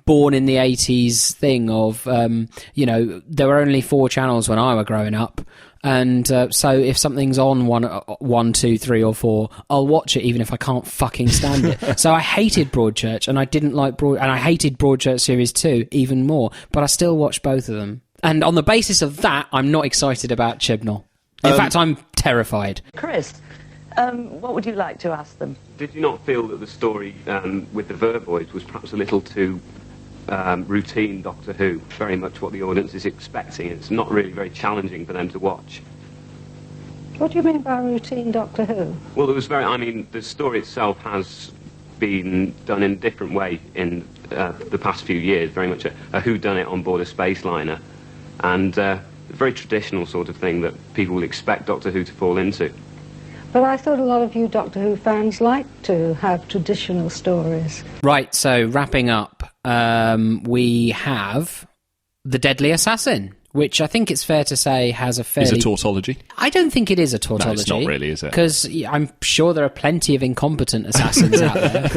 born in the 80s thing of there were only 4 channels when I was growing up. And so if something's on 1, 2, 3 or 4, I'll watch it even if I can't fucking stand it. So I hated Broadchurch, and I didn't like and I hated Broadchurch Series 2 even more, but I still watched both of them. And on the basis of that, I'm not excited about Chibnall. In fact, I'm terrified. Chris, what would you like to ask them? Did you not feel that the story with the Vervoids was perhaps a little too routine Doctor Who, very much what the audience is expecting? It's not really very challenging for them to watch. What do you mean by routine Doctor Who? Well, the story itself has been done in a different way in the past few years, very much a whodunit on board a space liner, and a very traditional sort of thing that people will expect Doctor Who to fall into. But I thought a lot of you Doctor Who fans like to have traditional stories. Right, so wrapping up, we have The Deadly Assassin, which I think it's fair to say has a fairly... Is a tautology? I don't think it is a tautology. No, it's not really, is it? Because I'm sure there are plenty of incompetent assassins out there.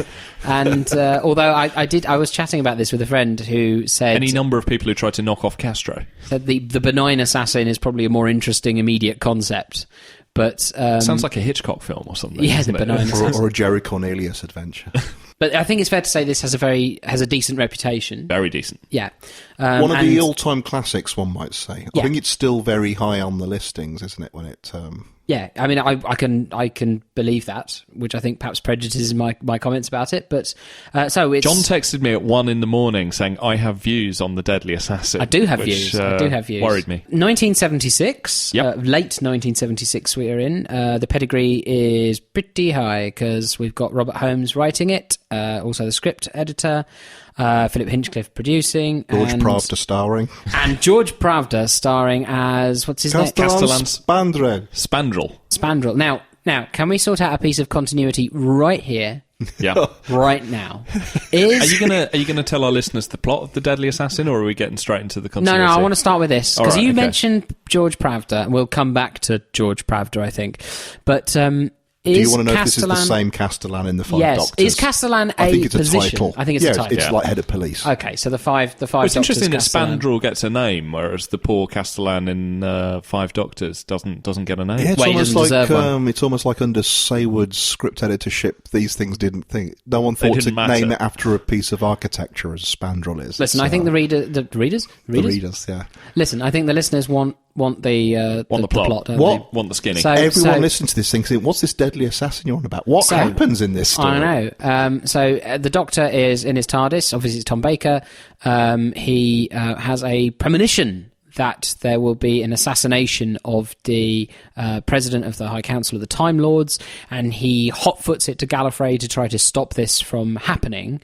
And although I was chatting about this with a friend who said... Any number of people who tried to knock off Castro. Said the benign assassin is probably a more interesting immediate concept. But sounds like a Hitchcock film or something. Yeah, the benign assassin. Or a Jerry Cornelius adventure. But I think it's fair to say this has a decent reputation. Very decent. Yeah. One of the all-time classics, one might say. Yeah. I think it's still very high on the listings, isn't it? When it. Yeah, I mean, I can believe that, which I think perhaps prejudices my comments about it. But so it's John texted me at 1 a.m. saying, "I have views on the Deadly Assassin." I do have which, views. I do have views. Worried me. 1976, Yep. Late 1976. We are in. The pedigree is pretty high because we've got Robert Holmes writing it, also the script editor. Philip Hinchcliffe producing. George and Pravda starring. And George Pravda starring as, what's his name? Castellan Spandrel. Spandrel. Now, can we sort out a piece of continuity right here, Yeah. right now? Are you gonna tell our listeners the plot of The Deadly Assassin, or are we getting straight into the continuity? No, I want to start with this, because All right, you okay. mentioned George Pravda, and we'll come back to George Pravda, I think. But Do you want to know if this is the same Castellan in the Five Yes. Doctors? Is Castellan I think a it's position? a title. I think it's a title. It's like head of police. Okay, so the five Well, it's Doctors. interesting that Castellan. Spandrel gets a name, whereas the poor Castellan in Five Doctors doesn't get a name. Yeah, it's Well, he almost doesn't like deserve one. it's almost like under Saywood's script editorship, these things didn't think. No one They thought to didn't matter. name it after a piece of architecture as Spandrel is. Listen, I think the readers. The readers, yeah. Listen, I think the listeners want the plot. don't What? they? Want the skinny. Everyone listening to this thinking, what's this deadly assassin you're on about? What happens in this story? I know. So the Doctor is in his TARDIS. Obviously, it's Tom Baker. He has a premonition that there will be an assassination of the president of the High Council of the Time Lords, and he hotfoots it to Gallifrey to try to stop this from happening,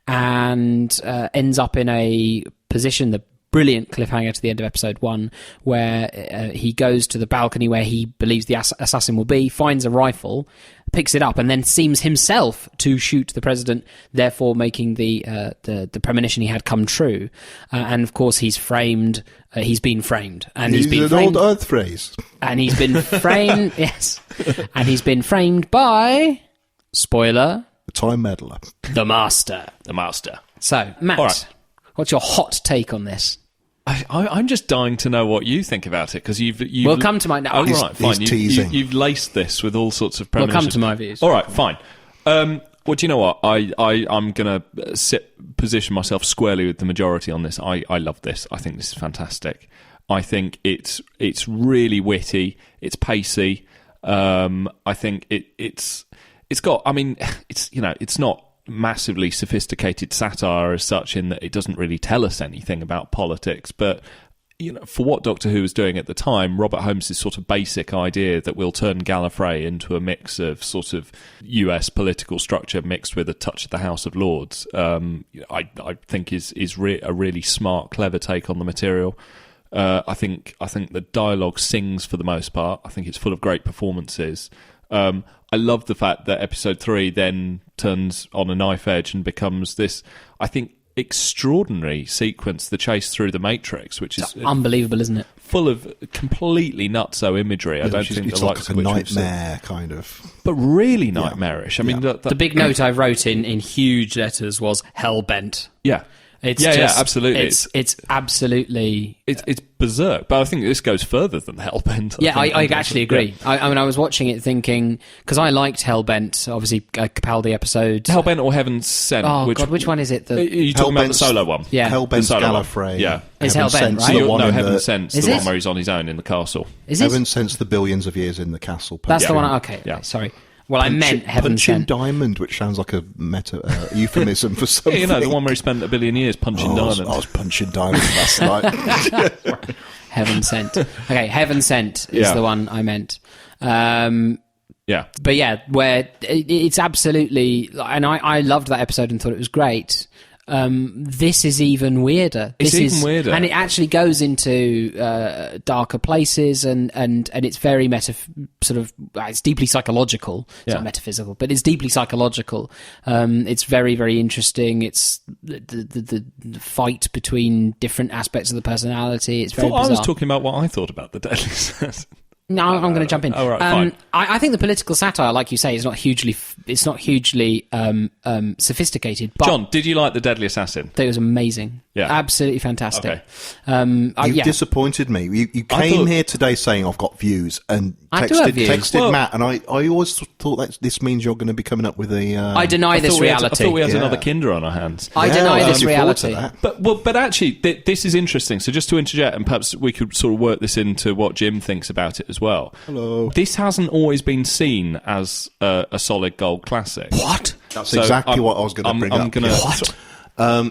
and ends up in a position, the brilliant cliffhanger to the end of episode 1, where he goes to the balcony where he believes the assassin will be, finds a rifle, picks it up, and then seems himself to shoot the president, therefore making the premonition he had come true. And of course, he's framed. He's been framed, and he's been an framed, old Earth phrase. and he's been framed. Yes, and he's been framed by, spoiler, The Time Meddler. the Master. The Master. So, Matt, All right. what's your hot take on this? I'm just dying to know what you think about it, because you've We'll come to my... Oh, He's- right, fine. he's teasing. You've laced this with all sorts of We'll premonitions. come to my views. All right, fine. Well, do you know what? I'm going to position myself squarely with the majority on this. I love this. I think this is fantastic. I think it's really witty. It's pacey. I think it's got. I mean, it's not massively sophisticated satire as such, in that it doesn't really tell us anything about politics, but for what Doctor Who was doing at the time, Robert Holmes' sort of basic idea that we'll turn Gallifrey into a mix of sort of US political structure mixed with a touch of the House of Lords, I think is a really smart, clever take on the material. I think the dialogue sings for the most part. I think it's full of great performances. I love the fact that episode 3 then turns on a knife edge and becomes this, I think, extraordinary sequence, the chase through the Matrix, which is Unbelievable, isn't it? full of completely nutso imagery. I don't think it's the like likes a of which we've seen. nightmare, kind of. But really nightmarish. I mean, The big note I wrote in huge letters was hellbent. yeah. It's Yeah, just, absolutely. It's absolutely... It's berserk, but I think this goes further than Hellbent. I actually agree. Yeah. I mean, I was watching it thinking, because I liked Hellbent, obviously Capaldi episode. Hellbent or Heaven Sent? Oh, God, which one is it? Are you talking about the solo one? Yeah. Hellbent's The solo one. Gallifrey. Yeah. It's Heaven Hellbent, Sent's right? the one in Heaven the- Sent's Is the it? one where he's on his own in the castle. Is it? Heaven Sent's the billions of years in the castle. That's the Yeah. one. Okay, Yeah. sorry. Well, I meant Heaven Punching Sent. Diamond, which sounds like a euphemism for something. Yeah, the one where he spent 1 billion years punching I diamonds. was punching Diamond last night. Heaven Sent. Okay, Heaven Sent is Yeah. the one I meant. Yeah. But yeah, where it's absolutely... And I loved that episode and thought it was great. This is even weirder. It's even weirder. And it actually goes into darker places, and it's very it's deeply psychological. It's not metaphysical, but it's deeply psychological. It's very, very interesting. It's the fight between different aspects of the personality. It's very bizarre. I was talking about what I thought about the Deadly Assassin. No, I'm going to jump in. Right, fine. I think the political satire, like you say, is not hugely sophisticated. But John, did you like the Deadly Assassin? I think it was amazing. Yeah, absolutely fantastic. Okay. You disappointed me. You came here today saying I've got views, and texted Matt, and I always thought that this means you're going to be coming up with a. I deny this reality. I thought we had another Kinder on our hands. I deny this reality. But actually, this is interesting. So just to interject, and perhaps we could sort of work this into what Jim thinks about it as well. Hello. This hasn't always been seen as a solid gold classic. What? That's exactly what I was going to bring up. What?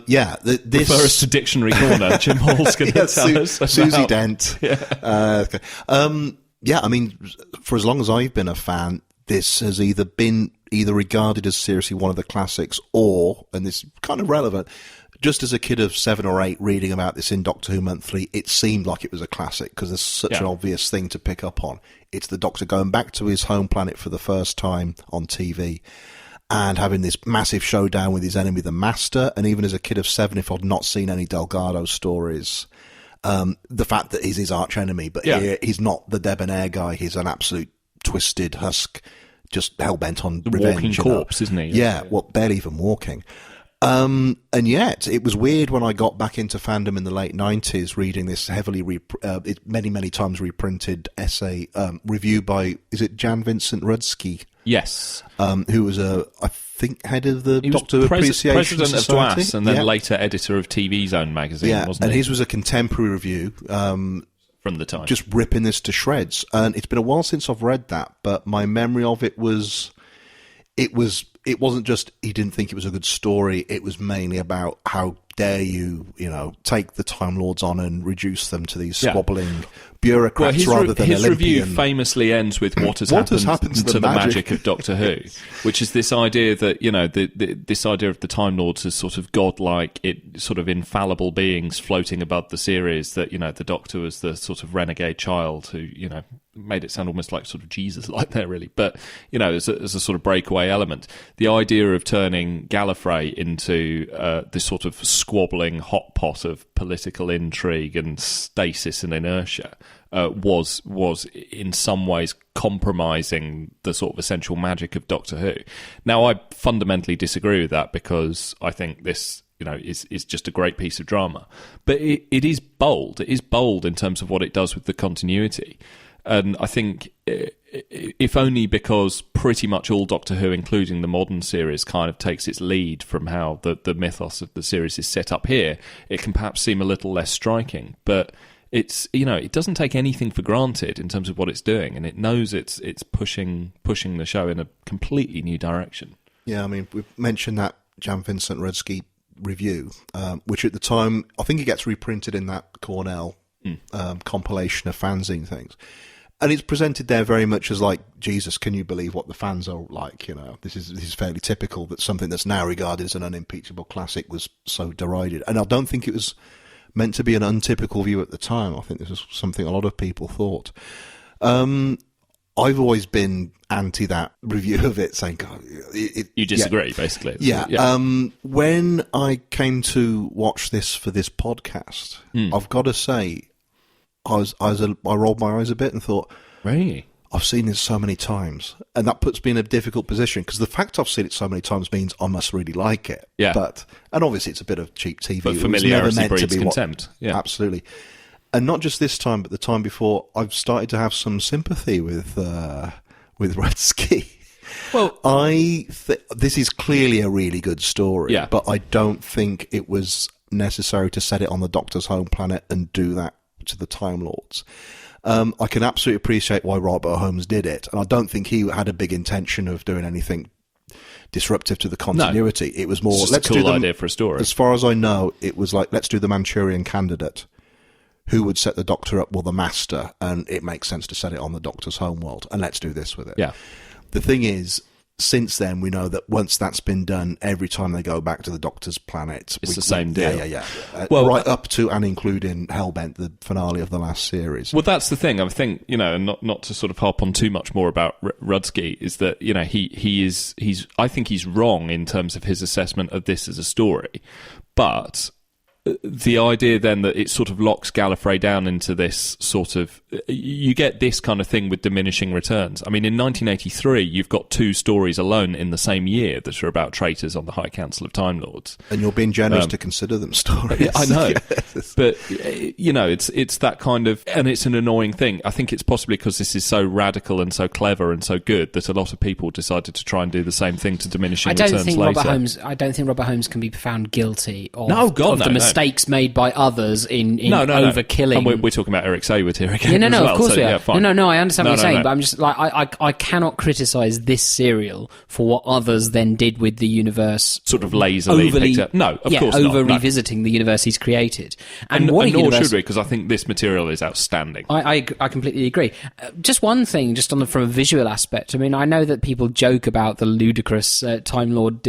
This refer us to Dictionary Corner. Jim Hall's going to tell us about Susie Dent. Yeah. Okay. I mean, for as long as I've been a fan, this has either been regarded as seriously one of the classics, or, and this is kind of relevant, just as a kid of 7 or 8 reading about this in Doctor Who Monthly, it seemed like it was a classic because there's such an obvious thing to pick up on. It's the Doctor going back to his home planet for the first time on TV and having this massive showdown with his enemy, the Master. And even as a kid of 7, if I'd not seen any Delgado stories, the fact that he's his arch enemy, but he's not the debonair guy. He's an absolute twisted husk, just hell-bent on revenge. Walking corpse, isn't he? Yeah, barely even walking. And yet, it was weird when I got back into fandom in the late 90s, reading this heavily, many times reprinted essay, review by, is it Jan Vincent Rudsky? Yes. Who was I think, head of the Doctor Appreciation President Society. of DWAS, and then later editor of TV Zone magazine, wasn't he? And his was a contemporary review. From the time. Just ripping this to shreds. And it's been a while since I've read that, but my memory of it was... It wasn't just he didn't think it was a good story. It was mainly about how dare you take the Time Lords on and reduce them to these squabbling bureaucrats rather than his Olympian. Review famously ends with what has happened to the magic of Doctor Who, which is this idea that this idea of the Time Lords as sort of godlike, sort of infallible beings floating above the series. That the Doctor was the sort of renegade child who made it sound almost like sort of Jesus-like there, really. But as a sort of breakaway element, the idea of turning Gallifrey into this sort of squabbling hot pot of political intrigue and stasis and inertia was in some ways compromising the sort of essential magic of Doctor Who. Now, I fundamentally disagree with that because I think this is just a great piece of drama. But it is bold. It is bold in terms of what it does with the continuity. And I think, if only because pretty much all Doctor Who, including the modern series, kind of takes its lead from how the mythos of the series is set up here, it can perhaps seem a little less striking. But it's it doesn't take anything for granted in terms of what it's doing, and it knows it's pushing the show in a completely new direction. Yeah, I mean, we've mentioned that Jan Vincent Rudsky review, which at the time I think it gets reprinted in that Cornell compilation of fanzine things. And it's presented there very much as like, Jesus, can you believe what the fans are like? This is fairly typical that something that's now regarded as an unimpeachable classic was so derided. And I don't think it was meant to be an untypical view at the time. I think this was something a lot of people thought. I've always been anti that review of it, saying, God, you disagree, basically. Yeah. When I came to watch this for this podcast, I've got to say, I rolled my eyes a bit and thought, really? I've seen this so many times. And that puts me in a difficult position, because the fact I've seen it so many times means I must really like it. Yeah. And obviously it's a bit of cheap TV. But familiarity breeds contempt. Yeah. Absolutely. And not just this time, but the time before, I've started to have some sympathy with Rudsky. Well, this is clearly a really good story, but I don't think it was necessary to set it on the Doctor's home planet and do that to the Time Lords. I can absolutely appreciate why Robert Holmes did it, and I don't think he had a big intention of doing anything disruptive to the continuity. No. It was more, it's just a cool idea for a story. As far as I know, it was like, let's do the Manchurian Candidate. Who would set the Doctor up? Well, the Master, and it makes sense to set it on the Doctor's homeworld, and let's do this with it. Yeah. The thing is, since then, we know that once that's been done, every time they go back to the Doctor's planet, it's the same deal. Yeah. Right up to and including Hellbent, the finale of the last series. Well, that's the thing. I think, and not to sort of harp on too much more about Rudsky, is that he's I think he's wrong in terms of his assessment of this as a story, but the idea then that it sort of locks Gallifrey down into this sort of... You get this kind of thing with diminishing returns. I mean, in 1983, you've got 2 stories alone in the same year that are about traitors on the High Council of Time Lords. And you're being generous to consider them stories. I know. Yes. But, it's that kind of... And it's an annoying thing. I think it's possibly because this is so radical and so clever and so good that a lot of people decided to try and do the same thing to diminishing returns later. I don't think Robert Holmes can be found guilty of, the mistakes made by others in overkilling. And we're talking about Eric Sayward here again. Yeah, of course we are. Yeah, fine. No, I understand what you're saying, but I'm just like I cannot criticise this serial for what others then did with the universe, sort of lazily picked up. No, of course not. Revisiting the universe he's created, and nor should we, because I think this material is outstanding. I completely agree. Just one thing, just from a visual aspect. I mean, I know that people joke about the ludicrous Time Lord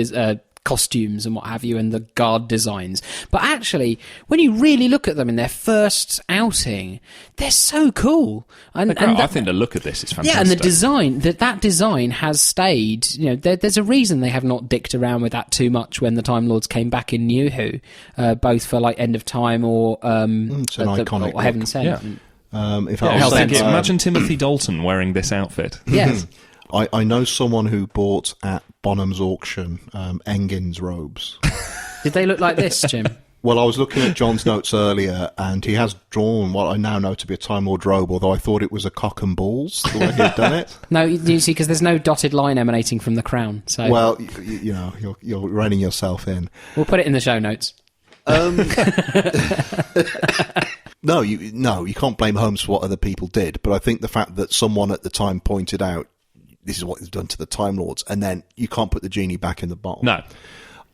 costumes and what have you, and the guard designs, but actually when you really look at them in their first outing, they're so cool. And I think the look of this is fantastic. Yeah, and the design, that design has stayed. There's a reason they have not dicked around with that too much when the Time Lords came back in New Who, both for like End of Time or it's an iconic or Heaven Sent. Yeah. Imagine Timothy Dalton wearing this outfit. Yes. I know someone who bought at Bonham's auction Engin's robes. Did they look like this, Jim? Well, I was looking at John's notes earlier, and he has drawn what I now know to be a Time Lord robe, although I thought it was a cock and balls, the way he'd done it. No, you see, because there's no dotted line emanating from the crown. So, well, you're reining yourself in. We'll put it in the show notes. No, you can't blame Holmes for what other people did, but I think the fact that someone at the time pointed out this is what is done to the Time Lords, and then you can't put the genie back in the bottle. No.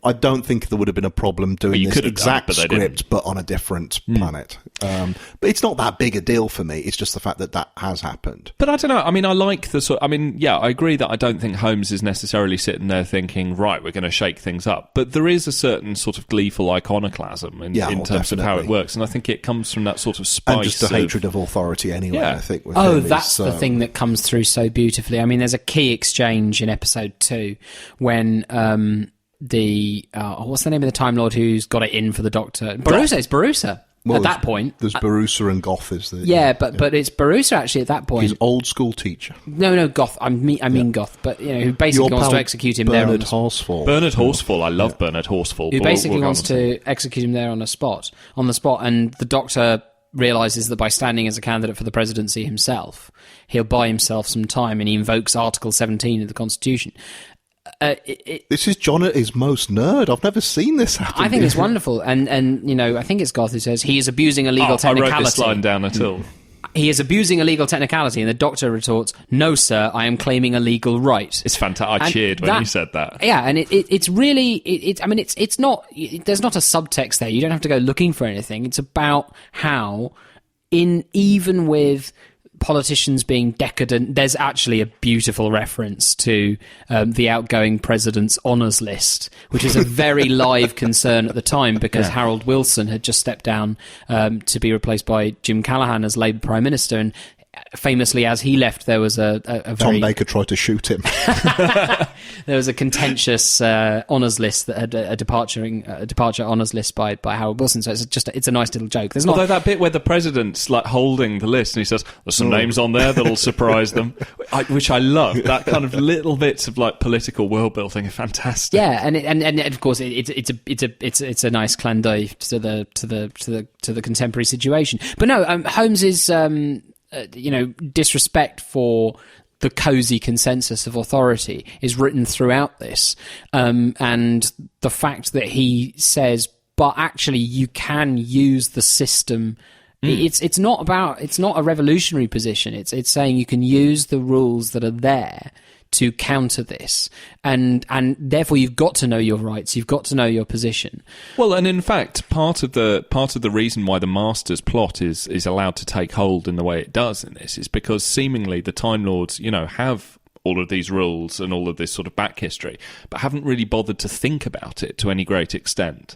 I don't think there would have been a problem doing this exact script, but on a different planet. But it's not that big a deal for me. It's just the fact that has happened. But I don't know. I mean, I like the sort... I mean, yeah, I agree that I don't think Holmes is necessarily sitting there thinking, right, we're going to shake things up. But there is a certain sort of gleeful iconoclasm in terms of how it works. And I think it comes from that sort of spice and just a hatred of authority anyway, I think. With that's the thing that comes through so beautifully. I mean, there's a key exchange in episode 2 when... what's the name of the Time Lord who's got it in for the Doctor? Barusa. It's Barusa. Well, at that point, there's Barusa and Goth. Is there? Yeah, but it's Barusa actually at that point. He's old school teacher. No, Goth. I mean Goth, but who basically wants to execute him Bernard there. Horsfall. Bernard Horsfall. I love Bernard Horsfall. Who basically wants to execute him there on the spot, and the Doctor realises that by standing as a candidate for the presidency himself, he'll buy himself some time, and he invokes Article 17 of the Constitution. This is John at his most nerd. I've never seen this happen. I think it's wonderful, and I think it's Goth who says he is abusing a legal technicality. I wrote this line down at all. He is abusing a legal technicality, and the Doctor retorts, "No, sir, I am claiming a legal right." It's fantastic. I cheered when you said that. Yeah, and it's really, it's not. There's not a subtext there. You don't have to go looking for anything. It's about how, even with politicians being decadent, there's actually a beautiful reference to the outgoing president's honours list, which is a very live concern at the time because Harold Wilson had just stepped down to be replaced by Jim Callaghan as Labour Prime Minister, and famously, as he left, there was a very... Tom Baker tried to shoot him. There was a contentious honours list that had a departure honours list by Harold Wilson. So it's a nice little joke. There's Although that bit where the president's like holding the list and he says, "There's some names on there that'll surprise them," which I love. That kind of little bits of like political world building are fantastic. Yeah, and of course it's a nice clin d'oeil to the contemporary situation. But no, Holmes's disrespect for the cosy consensus of authority is written throughout this, and the fact that he says, but actually you can use the system. It's not a revolutionary position. It's saying you can use the rules that are there to counter this, and therefore you've got to know your rights, you've got to know your position. Well, and in fact, part of the reason why the Master's plot is allowed to take hold in the way it does in this is because seemingly the Time Lords, have all of these rules and all of this sort of back history, but haven't really bothered to think about it to any great extent.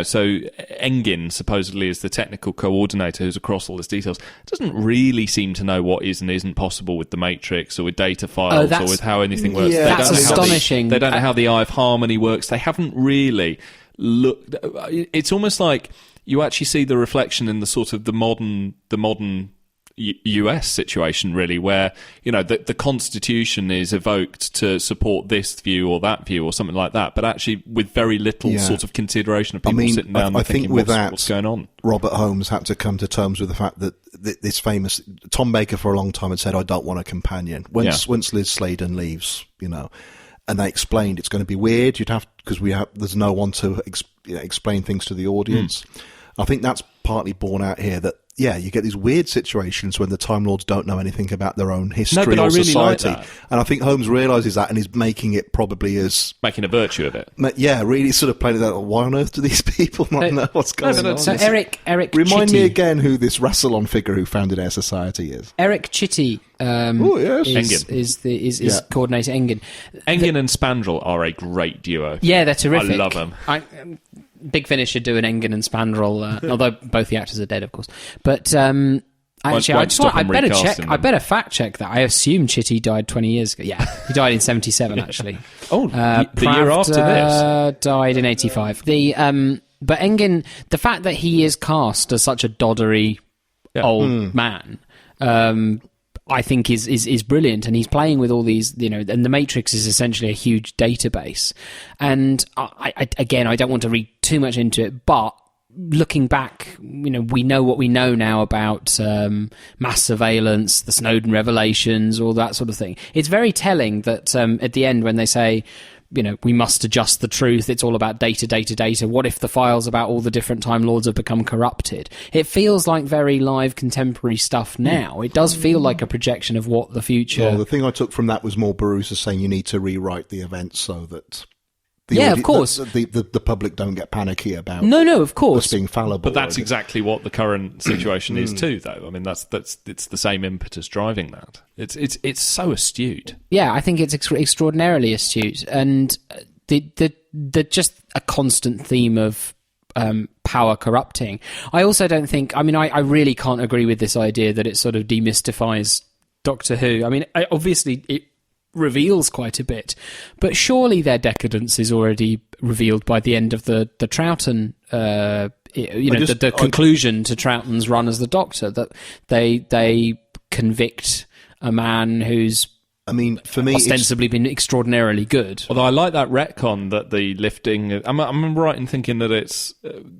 So Engin supposedly is the technical coordinator who's across all these details. Doesn't really seem to know what is and isn't possible with the Matrix or with data files or with how anything works. Yeah, that's astonishing. They don't know how the Eye of Harmony works. They haven't really looked. It's almost like you actually see the reflection in the sort of the modern US situation, really, where the Constitution is evoked to support this view or that view or something like that, but actually with very little sort of consideration of people sitting down and thinking what's going on. Robert Holmes had to come to terms with the fact that this famous Tom Baker for a long time had said, "I don't want a companion." Once Liz Sladen leaves, and they explained it's going to be weird. Because there's no one to explain things to the audience. I think that's partly borne out here that. Yeah, you get these weird situations when the Time Lords don't know anything about their own history or society. Like and I think Holmes realises that and is making it probably as... making a virtue of it. Yeah, really sort of playing it out. Why on earth do these people not know what's going on? So Eric Remind Chitty. me again who this Rassilon figure who founded Air Society is. Eric Chitty is coordinator Engin. Engin and Spandrel are a great duo. Yeah, they're terrific. I love them. Big Finish should do an Engin and Spandrel, although both the actors are dead, of course. But actually, I better fact check that. I assume Chitty died 20 years ago. Yeah, he died in 1977, actually. The year after this. Died in 1985. But Engin, the fact that he is cast as such a doddery old man, I think is brilliant, and he's playing with all these, and the Matrix is essentially a huge database. And I don't want to read too much into it, but looking back, we know what we know now about mass surveillance, the Snowden revelations, all that sort of thing. It's very telling that at the end when they say, we must adjust the truth. It's all about data, data, data. What if the files about all the different Time Lords have become corrupted? It feels like very live contemporary stuff now. It does feel like a projection of what the future... Well, the thing I took from that was more Barusa saying you need to rewrite the events so that... of course. The public don't get panicky about... No, of course. Us being fallible. But that's exactly what the current situation is too, though. I mean, it's the same impetus driving that. It's so astute. Yeah, I think it's extraordinarily astute, and the just a constant theme of power corrupting. I also don't think... I mean, I really can't agree with this idea that it sort of demystifies Doctor Who. I mean, obviously it reveals quite a bit, but surely their decadence is already revealed by the end of the Troughton, the conclusion to Troughton's run as the Doctor, that they convict a man who's, for me, ostensibly been extraordinarily good. Although I like that retcon that the lifting... I'm right in thinking that it's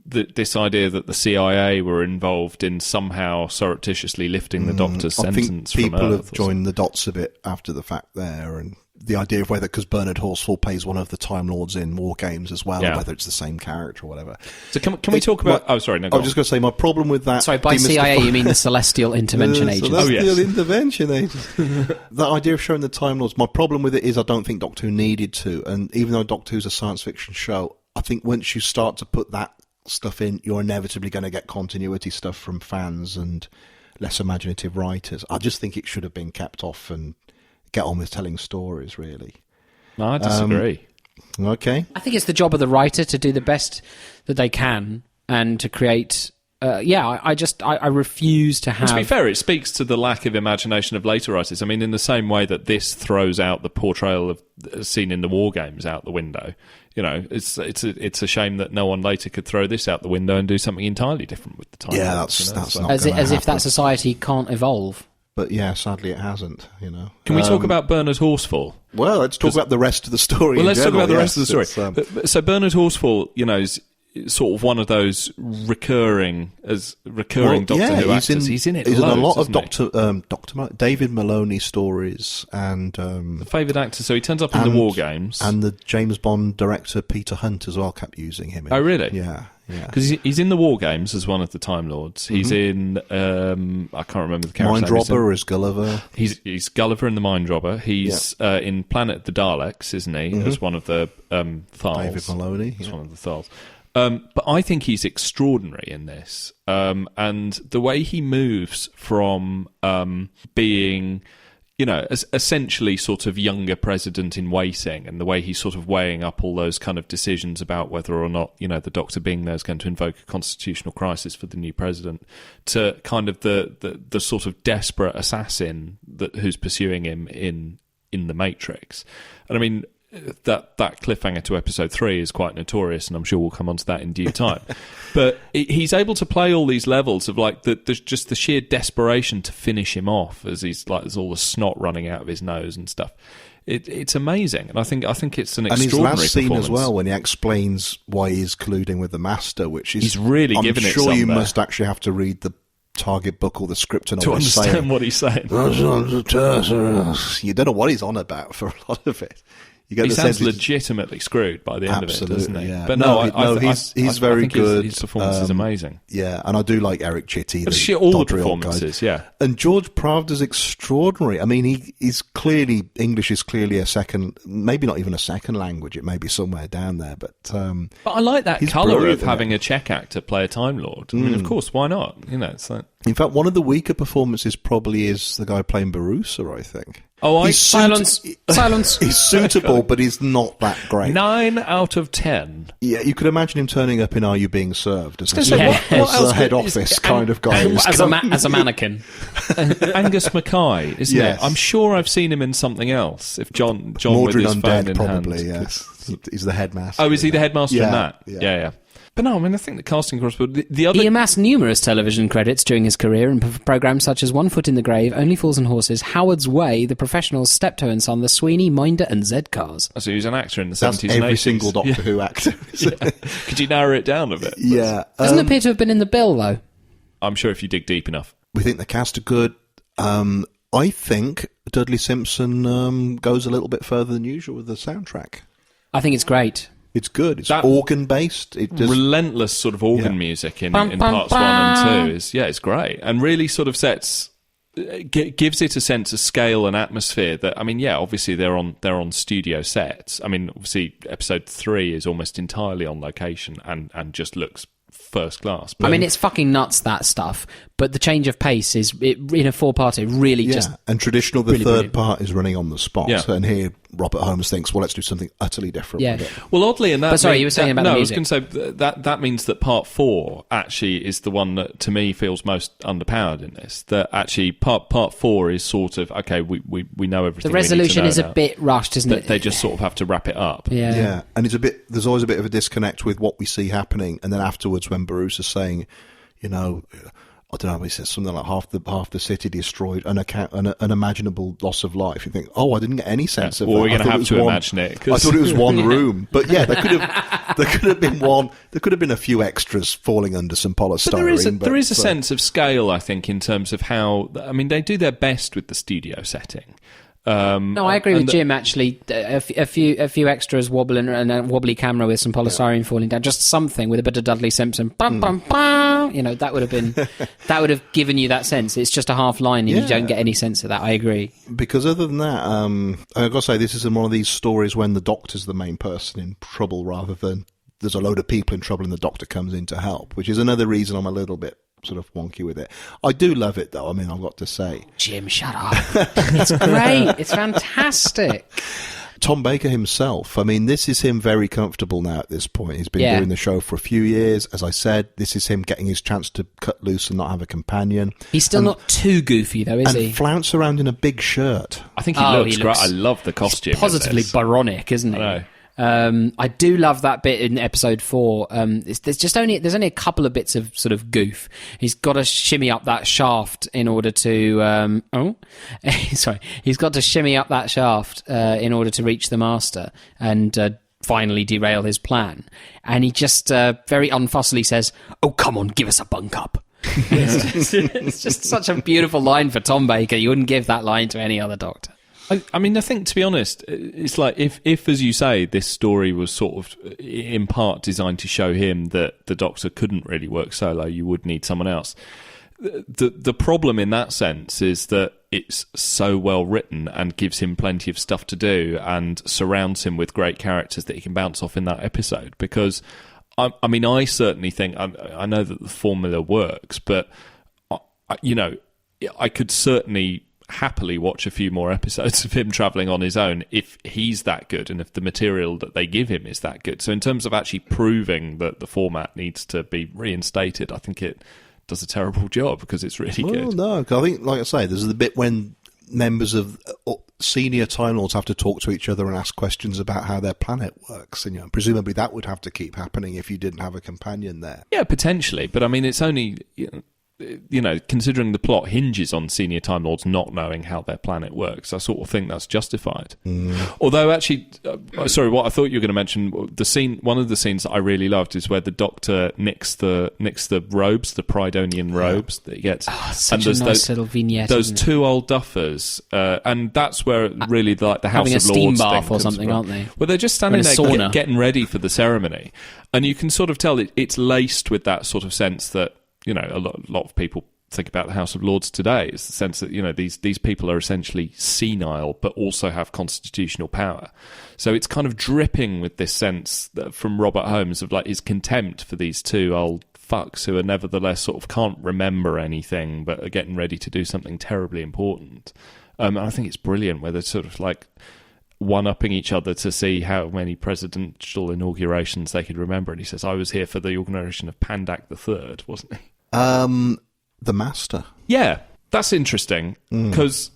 this idea that the CIA were involved in somehow surreptitiously lifting the Doctor's sentence from Earth. People have joined the dots a bit after the fact there, and the idea of whether, because Bernard Horsfall plays one of the Time Lords in War Games as well, whether it's the same character or whatever. So can we talk about... I was just going to say, my problem with that... Sorry, by CIA you mean the Celestial Intervention Agent. Celestial Intervention Agent. That idea of showing the Time Lords, my problem with it is I don't think Doctor Who needed to, and even though Doctor Who's a science fiction show, I think once you start to put that stuff in, you're inevitably going to get continuity stuff from fans and less imaginative writers. I just think it should have been kept off and get on with telling stories, really. No, I disagree. Okay. I think it's the job of the writer to do the best that they can and to create... I refuse to have... To be fair, it speaks to the lack of imagination of later writers. I mean, in the same way that this throws out the portrayal of scene in the War Games out the window, it's a shame that no one later could throw this out the window and do something entirely different with the time. Yeah, that's not as if that society can't evolve. But yeah, sadly it hasn't, Can we talk about Bernard Horsfall? Well, let's talk about the rest of the story. Well, let's talk about the rest of the story. So Bernard Horsfall, is sort of one of those recurring Doctor Who actors. He's in it. He's loads, in a lot of Dr. David Maloney stories and the favoured actor. So he turns up in the War Games, and the James Bond director Peter Hunt as well kept using him. Oh, really? Yeah. Because he's in the War Games as one of the Time Lords. He's in I can't remember the character. Mind Robber as Gulliver. He's Gulliver in the Mind Robber. He's in Planet of the Daleks, isn't he? As one of the Thals. David Maloney. As one of the Thals. But I think he's extraordinary in this. And the way he moves from being, essentially sort of younger president in waiting, and the way he's sort of weighing up all those kind of decisions about whether or not, the Doctor being there is going to invoke a constitutional crisis for the new president, to kind of the sort of desperate assassin who's pursuing him in the Matrix. And I mean, that cliffhanger to episode 3 is quite notorious, and I'm sure we'll come on to that in due time. But he's able to play all these levels of like just the sheer desperation to finish him off as he's like there's all the snot running out of his nose and stuff. It's amazing, and I think it's an extraordinary and his last scene as performance. well, when he explains why he's colluding with the Master, which is he's really I'm giving it sure some you there. must actually have to read the target book or the script and To all he's understand saying. what he's saying. You don't know what he's on about for a lot of it. You get He the sounds sense legitimately screwed by the end of it, doesn't he? Yeah. But he's very think good. His performance is amazing. Yeah, and I do like Eric Chitty. But the all the doddery old guy. performances, yeah. And George Pravda's extraordinary. I mean, he's clearly, English is clearly a second, maybe not even a second language. It may be somewhere down there, but I like that he's colour brilliant of having a Czech actor play a Time Lord. I mean, of course, why not? It's like... In fact, one of the weaker performances probably is the guy playing Barusa, I think. Silence. He's suitable, but he's not that great. 9 out of 10. Yeah, you could imagine him turning up in Are You Being Served as a what else head is- office kind of guy. who's as a mannequin. Angus Mackay, isn't Yes. it? I'm sure I've seen him in something else. If John Mordred with his phone Undead, in probably, hand. yes. He's the headmaster. Oh, is he the headmaster in that? Yeah. But no, I mean, I think the casting across the other... He amassed numerous television credits during his career in programmes such as One Foot in the Grave, Only Fools and Horses, Howard's Way, The Professionals, Steptoe and Son, The Sweeney, Minder and Z-Cars. So he was an actor in the That's 70s and 80s. every single Doctor Who actor. Could you narrow it down a bit? Yeah. Doesn't appear to have been in the bill, though. I'm sure if you dig deep enough. We think the cast are good. I think Dudley Simpson goes a little bit further than usual with the soundtrack. I think it's great. It's good. It's That- organ-based. It just... Relentless sort of organ Yeah. music in Bum, bum, parts 1 and bum. 2 is, it's great. And really sort of gives it a sense of scale and atmosphere that, I mean, yeah, obviously they're on studio sets. I mean, obviously episode 3 is almost entirely on location and just looks first class. I mean, it's fucking nuts, that stuff, but the change of pace is, in a four-part, it really just... and traditional, the really third brilliant. part is running on the spot. Yeah. And here, Robert Holmes thinks, well, let's do something utterly different Yeah. with it. Well, oddly, and that. But sorry, you were saying about the no, music. I was going to say that means that part 4 actually is the one that to me feels most underpowered in this. That actually part 4 is sort of okay. We know everything. The resolution we need is to a know bit rushed, isn't now. it? They just sort of have to wrap it up. Yeah. Yeah, and there's always a bit of a disconnect with what we see happening, and then afterwards when Baruch is saying, I don't know, he says something like half the city destroyed, unimaginable loss of life. You think, I didn't get any sense of Well, that. we're going I to thought have it to was imagine it. I thought it was one room, but yeah, there could have been one. There could have been a few extras falling under some polystyrene. But there is a sense of scale, I think, in terms of how. I mean, they do their best with the studio setting. No, I agree and with Jim. Actually, a few extras wobbling and a wobbly camera with some polystyrene falling down, just something with a bit of Dudley Simpson. Bum, bum, bum, that would have been that would have given you that sense. It's just a half line, and you don't get any sense of that. I agree. Because other than that, I've got to say, this is one of these stories when the Doctor's the main person in trouble rather than there's a load of people in trouble and the Doctor comes in to help, which is another reason I'm a little bit sort of wonky with it. I do love it, though. I mean, I've got to say. Jim, shut up. It's great. It's fantastic. Tom Baker himself, I mean, this is him very comfortable now at this point. He's been doing the show for a few years. As I said, this is him getting his chance to cut loose and not have a companion. He's still not too goofy, though, is he? And flounce around in a big shirt. I think he looks great. I love the costume. Positively Byronic, isn't he? I know. I do love that bit in episode 4. There's only a couple of bits of sort of goof. He's got to shimmy up that shaft in order to he's got to shimmy up that shaft in order to reach the Master and finally derail his plan. And he just very unfussily says, "Oh, come on, give us a bunk up." It's just such a beautiful line for Tom Baker. You wouldn't give that line to any other Doctor. I mean, I think, to be honest, it's like if, as you say, this story was sort of in part designed to show him that the Doctor couldn't really work solo, you would need someone else. The problem in that sense is that it's so well written and gives him plenty of stuff to do and surrounds him with great characters that he can bounce off in that episode. Because, I mean, I certainly think, I know that the formula works, but, I could certainly happily watch a few more episodes of him travelling on his own if he's that good and if the material that they give him is that good. So in terms of actually proving that the format needs to be reinstated, I think it does a terrible job because it's really good. No, 'cause I think, like I say, there's the bit when members of senior Time Lords have to talk to each other and ask questions about how their planet works, and presumably that would have to keep happening if you didn't have a companion there. Yeah, potentially, but I mean, it's only considering the plot hinges on senior Time Lords not knowing how their planet works, I sort of think that's justified. Although, actually, sorry, what I thought you were going to mention, one of the scenes that I really loved is where the Doctor nicks the robes, the Pridonian robes that he gets. Such a nice little vignette. Those two old duffers, and that's where really the House having of a steam Lords bath thing or something, aren't they? Well, they're just standing there sauna. getting ready for the ceremony, and you can sort of tell it's laced with that sort of sense that a lot of people think about the House of Lords today. It's the sense that these people are essentially senile, but also have constitutional power. So it's kind of dripping with this sense from Robert Holmes of like his contempt for these two old fucks who are nevertheless sort of can't remember anything, but are getting ready to do something terribly important. And I think it's brilliant where they're sort of like one-upping each other to see how many presidential inaugurations they could remember. And he says, I was here for the inauguration of Pandak III, wasn't he? The Master. Yeah, that's interesting, because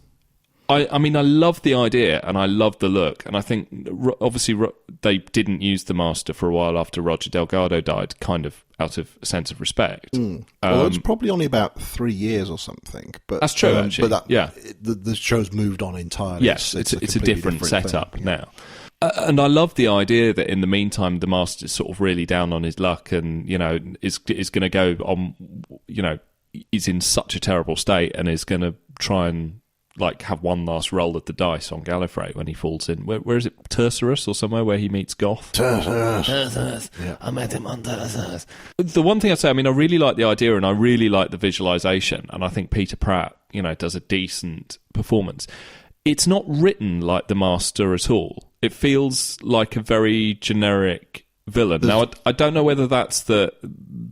I mean, I love the idea and I love the look, and I think obviously they didn't use the Master for a while after Roger Delgado died, kind of out of a sense of respect. Well, it's probably only about 3 years or something. But that's true, actually. But the show's moved on entirely. Yes, it's a different setup now. And I love the idea that in the meantime, the Master's sort of really down on his luck and, is going to go on, is in such a terrible state and is going to try and like have one last roll of the dice on Gallifrey when he falls in. Where is it? Tercerus or somewhere where he meets Goth? Tercerus. Yeah. I met him on Tercerus. The one thing I'd say, I mean, I really like the idea and I really like the visualisation, and I think Peter Pratt, does a decent performance. It's not written like the Master at all. It feels like a very generic villain. Now, I don't know whether that's the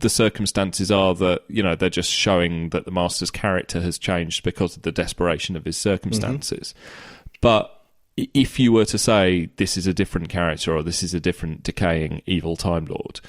circumstances are that, they're just showing that the Master's character has changed because of the desperation of his circumstances. But if you were to say this is a different character or this is a different decaying evil Time Lord,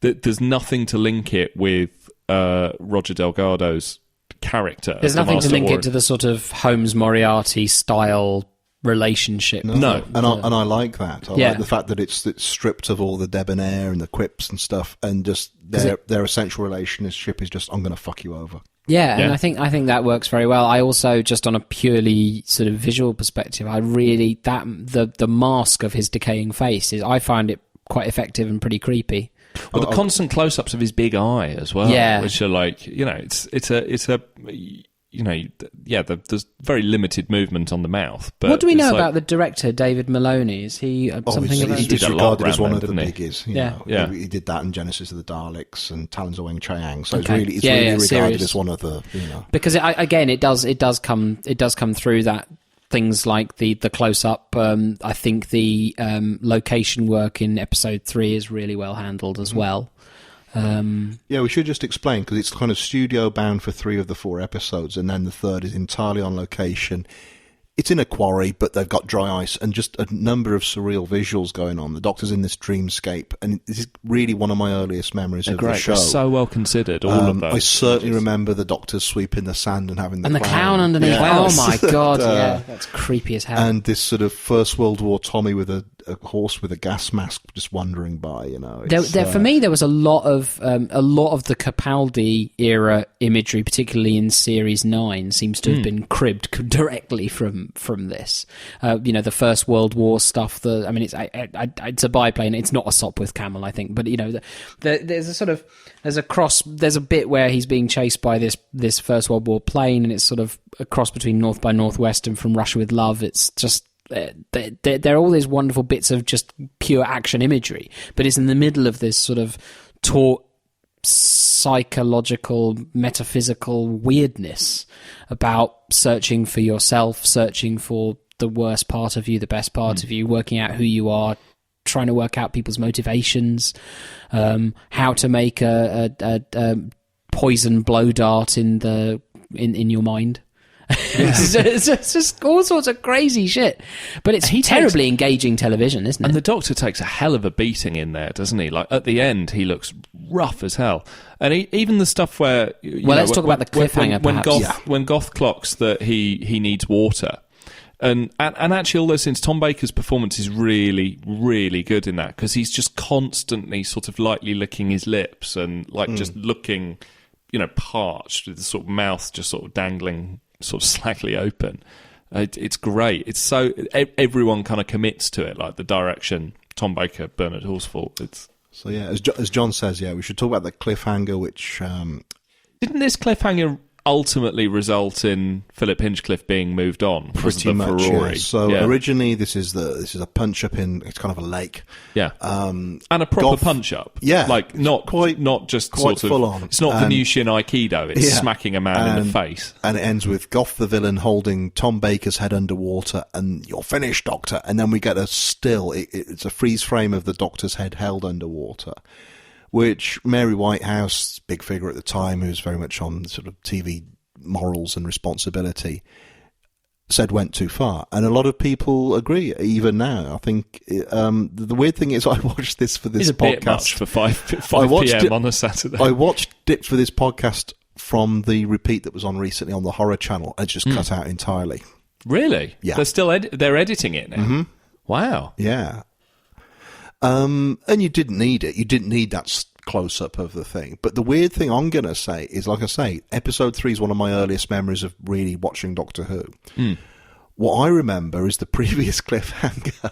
there's nothing to link it with Roger Delgado's character. There's nothing to link it to the sort of Holmes Moriarty style relationship. No. And I like that. I like the fact that it's stripped of all the debonair and the quips and stuff, and just their essential relationship is just, I'm going to fuck you over. Yeah, and I think that works very well. I also, just on a purely sort of visual perspective, I really the mask of his decaying face I find it quite effective and pretty creepy. Well, the constant close-ups of his big eye as well, which are like, there's very limited movement on the mouth. But what do we know about the director, David Maloney? Is he something? He's regarded as one of the biggies. He did that in Genesis of the Daleks and Talons of Weng Chiang. So it's really regarded as one of the. Because it does come through that. Things like the close-up, I think the location work in episode 3 is really well handled as well. We should just explain, because it's kind of studio bound for 3 of the 4 episodes, and then the 3rd is entirely on location. It's in a quarry, but they've got dry ice and just a number of surreal visuals going on. The Doctor's in this dreamscape, and this is really one of my earliest memories of the show. They're so well considered, all of those. I certainly remember the Doctor sweeping the sand and having the clown underneath. Yeah. Oh my god, that's creepy as hell. And this sort of First World War Tommy with a horse with a gas mask just wandering by. For me, there was a lot of the Capaldi era imagery, particularly in Series 9, seems to have been cribbed directly from this. The First World War stuff. It's a biplane. It's not a Sopwith Camel, I think, but there's a bit where he's being chased by this First World War plane, and it's sort of a cross between North by Northwest and From Russia with Love. It's just. There are all these wonderful bits of just pure action imagery, but it's in the middle of this sort of taut psychological, metaphysical weirdness about searching for yourself, searching for the worst part of you, the best part of you, working out who you are, trying to work out people's motivations, how to make a poison blow dart in your mind. It's just all sorts of crazy shit. But it's terribly engaging television, isn't it? And the Doctor takes a hell of a beating in there, doesn't he? Like, at the end, he looks rough as hell. And even the stuff where... let's talk about the cliffhanger, perhaps. When Goth clocks that he needs water... And actually, all those things, Tom Baker's performance is really, really good in that, because he's just constantly sort of lightly licking his lips and just looking, parched, with the sort of mouth just sort of dangling sort of slightly open. It's great. It's so everyone kind of commits to it, like the direction, Tom Baker, Bernard Horsfall. So yeah, as John says, we should talk about the cliffhanger, which didn't this cliffhanger ultimately result in Philip Hinchcliffe being moved on? Pretty much, yeah. So originally, this is a punch up in, it's kind of a lake, and a proper punch up, like not just quite sort full of, on. It's not Venusian Aikido; it's smacking a man in the face, and it ends with Goth the villain holding Tom Baker's head underwater, and "You're finished, Doctor." And then we get a still; it's a freeze frame of the Doctor's head held underwater, which Mary Whitehouse, big figure at the time, who was very much on sort of TV morals and responsibility, said went too far. And a lot of people agree, even now. I think the weird thing is I watched this for this podcast. Bit much for 5 p.m. on a Saturday. I watched it for this podcast from the repeat that was on recently on the Horror Channel. It's just cut out entirely. Really? Yeah. They're still they're editing it now? Mm-hmm. Wow. Yeah. And you didn't need it. You didn't need that close-up of the thing. But the weird thing I'm going to say is, like I say, episode 3 is one of my earliest memories of really watching Doctor Who. What I remember is the previous cliffhanger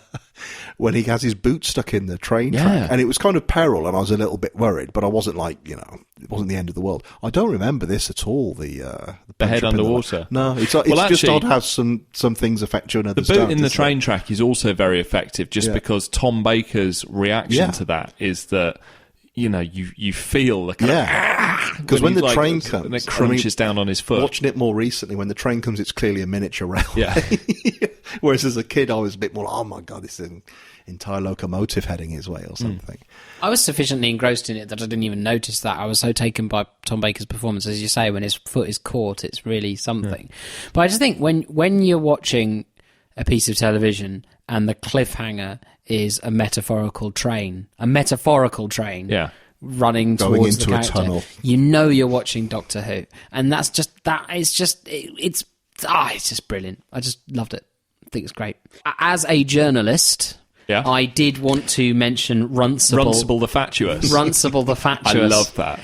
when he has his boot stuck in the train track. And it was kind of peril, and I was a little bit worried, but I wasn't like, it wasn't the end of the world. I don't remember this at all, the head underwater. No, it's just odd how some things affect you and others don't. The don't. boot in the train track is also very effective, just because Tom Baker's reaction to that is that, you feel the kind of... Because when the train comes... And it crunches down on his foot. Watching it more recently, when the train comes, it's clearly a miniature railway. Yeah. Whereas as a kid, I was a bit more like, oh my God, this is an entire locomotive heading his way or something. I was sufficiently engrossed in it that I didn't even notice that. I was so taken by Tom Baker's performance. As you say, when his foot is caught, it's really something. But I just think when you're watching a piece of television and the cliffhanger is a metaphorical train running going towards into the a character, tunnel. You're watching Doctor Who, and it's just brilliant. I just loved it. I think it's great. As a journalist, I did want to mention Runcible the Fatuous. Runcible the Fatuous. I love that.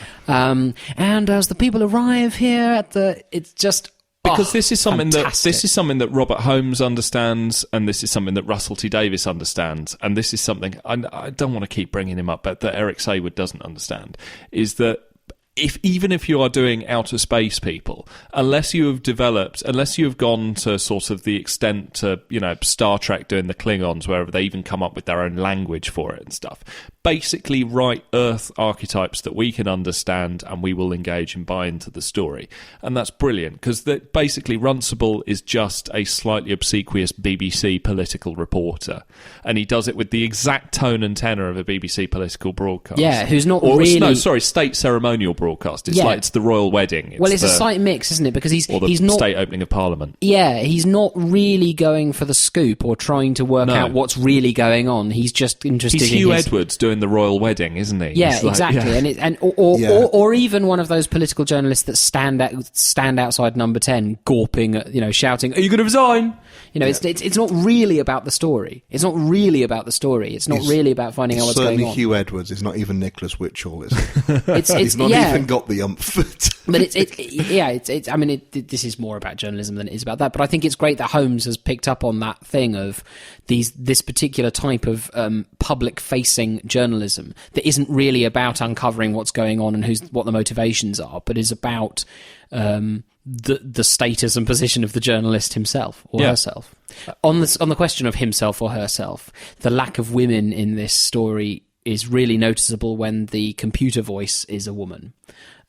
And as the people arrive here it's just... Because this is something fantastic. that Robert Holmes understands, and this is something that Russell T Davies understands, and this is something I don't want to keep bringing him up, but that Eric Sayward doesn't understand, is that even if you are doing outer space people, unless you have gone to sort of the extent to, Star Trek doing the Klingons, wherever they even come up with their own language for it and stuff, basically write Earth archetypes that we can understand and we will engage and buy into the story. And that's brilliant, because basically Runcible is just a slightly obsequious BBC political reporter, and he does it with the exact tone and tenor of a BBC political broadcast. Yeah, who's not state ceremonial broadcast. It's like it's the royal wedding. It's a slight mix, isn't it? Because he's not state opening of Parliament. Yeah, he's not really going for the scoop or trying to work out what's really going on. He's just interested. He's Hugh Edwards doing the royal wedding, isn't he? Yeah, exactly. Or even one of those political journalists that stand outside Number 10, gawping, shouting, "Are you going to resign?" It's not really about the story. It's not really about the story. It's not really about finding out what's going on. Certainly Hugh Edwards is not even Nicholas Witchell, is he? He's not even got the umph. But this is more about journalism than it is about that. But I think it's great that Holmes has picked up on that thing of this particular type of public-facing journalism that isn't really about uncovering what's going on and what the motivations are, but is about the status and position of the journalist himself or herself. On the question of himself or herself, the lack of women in this story is really noticeable when the computer voice is a woman.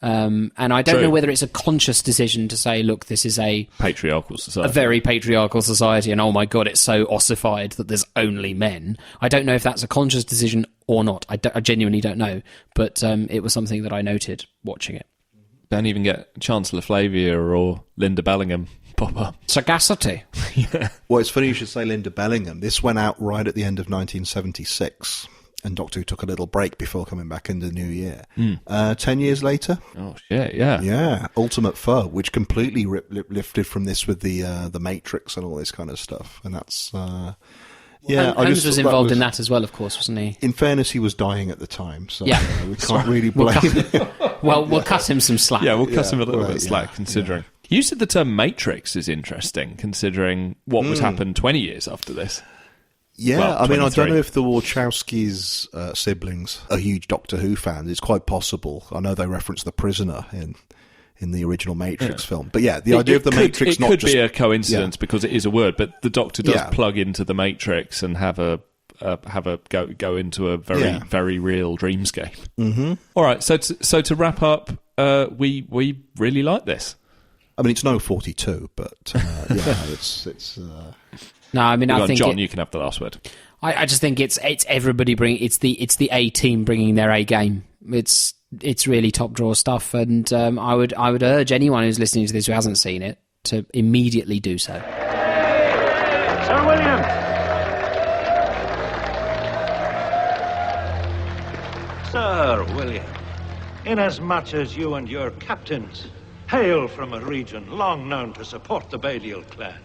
And I don't know whether it's a conscious decision to say, look, this is a patriarchal society, a very patriarchal society, and oh my God, it's so ossified that there's only men. I don't know if that's a conscious decision or not. I genuinely don't know, but it was something that I noted watching it. Don't even get Chancellor Flavia or Linda Bellingham pop up. Sagacity. Well, it's funny you should say Linda Bellingham. This went out right at the end of 1976, and Doctor Who took a little break before coming back in the new year. 10 years later. Oh, shit, yeah. Yeah, Ultimate Foe, which completely lifted from this with the Matrix and all this kind of stuff. And that's... yeah, Holmes was involved in that as well, of course, wasn't he? In fairness, he was dying at the time, so Yeah. We can't really blame him. Well, we'll cut him some slack. Yeah, we'll cut him a little right, bit slack, yeah, considering. You said the term Matrix is interesting, considering what would happen 20 years after this. Yeah, Well, I mean, I 23. don't know if the Wachowskis' siblings are huge Doctor Who fans. It's quite possible. I know they reference The Prisoner in the original Matrix film. But yeah, the idea of the Matrix it not could just... be a coincidence because it is a word, but the Doctor does Yeah. plug into the Matrix and have a go into a very very real dreamscape. Mm-hmm. All right, so to wrap up, we really like this. I mean, it's no 42, but yeah, it's No, I mean, Go I on, think John, you can have the last word. I just think it's everybody it's the A team bringing their A game. It's really top drawer stuff, and I would urge anyone who's listening to this who hasn't seen it to immediately do so. Sir William! Sir William, inasmuch as you and your captains hail from a region long known to support the Balial clan,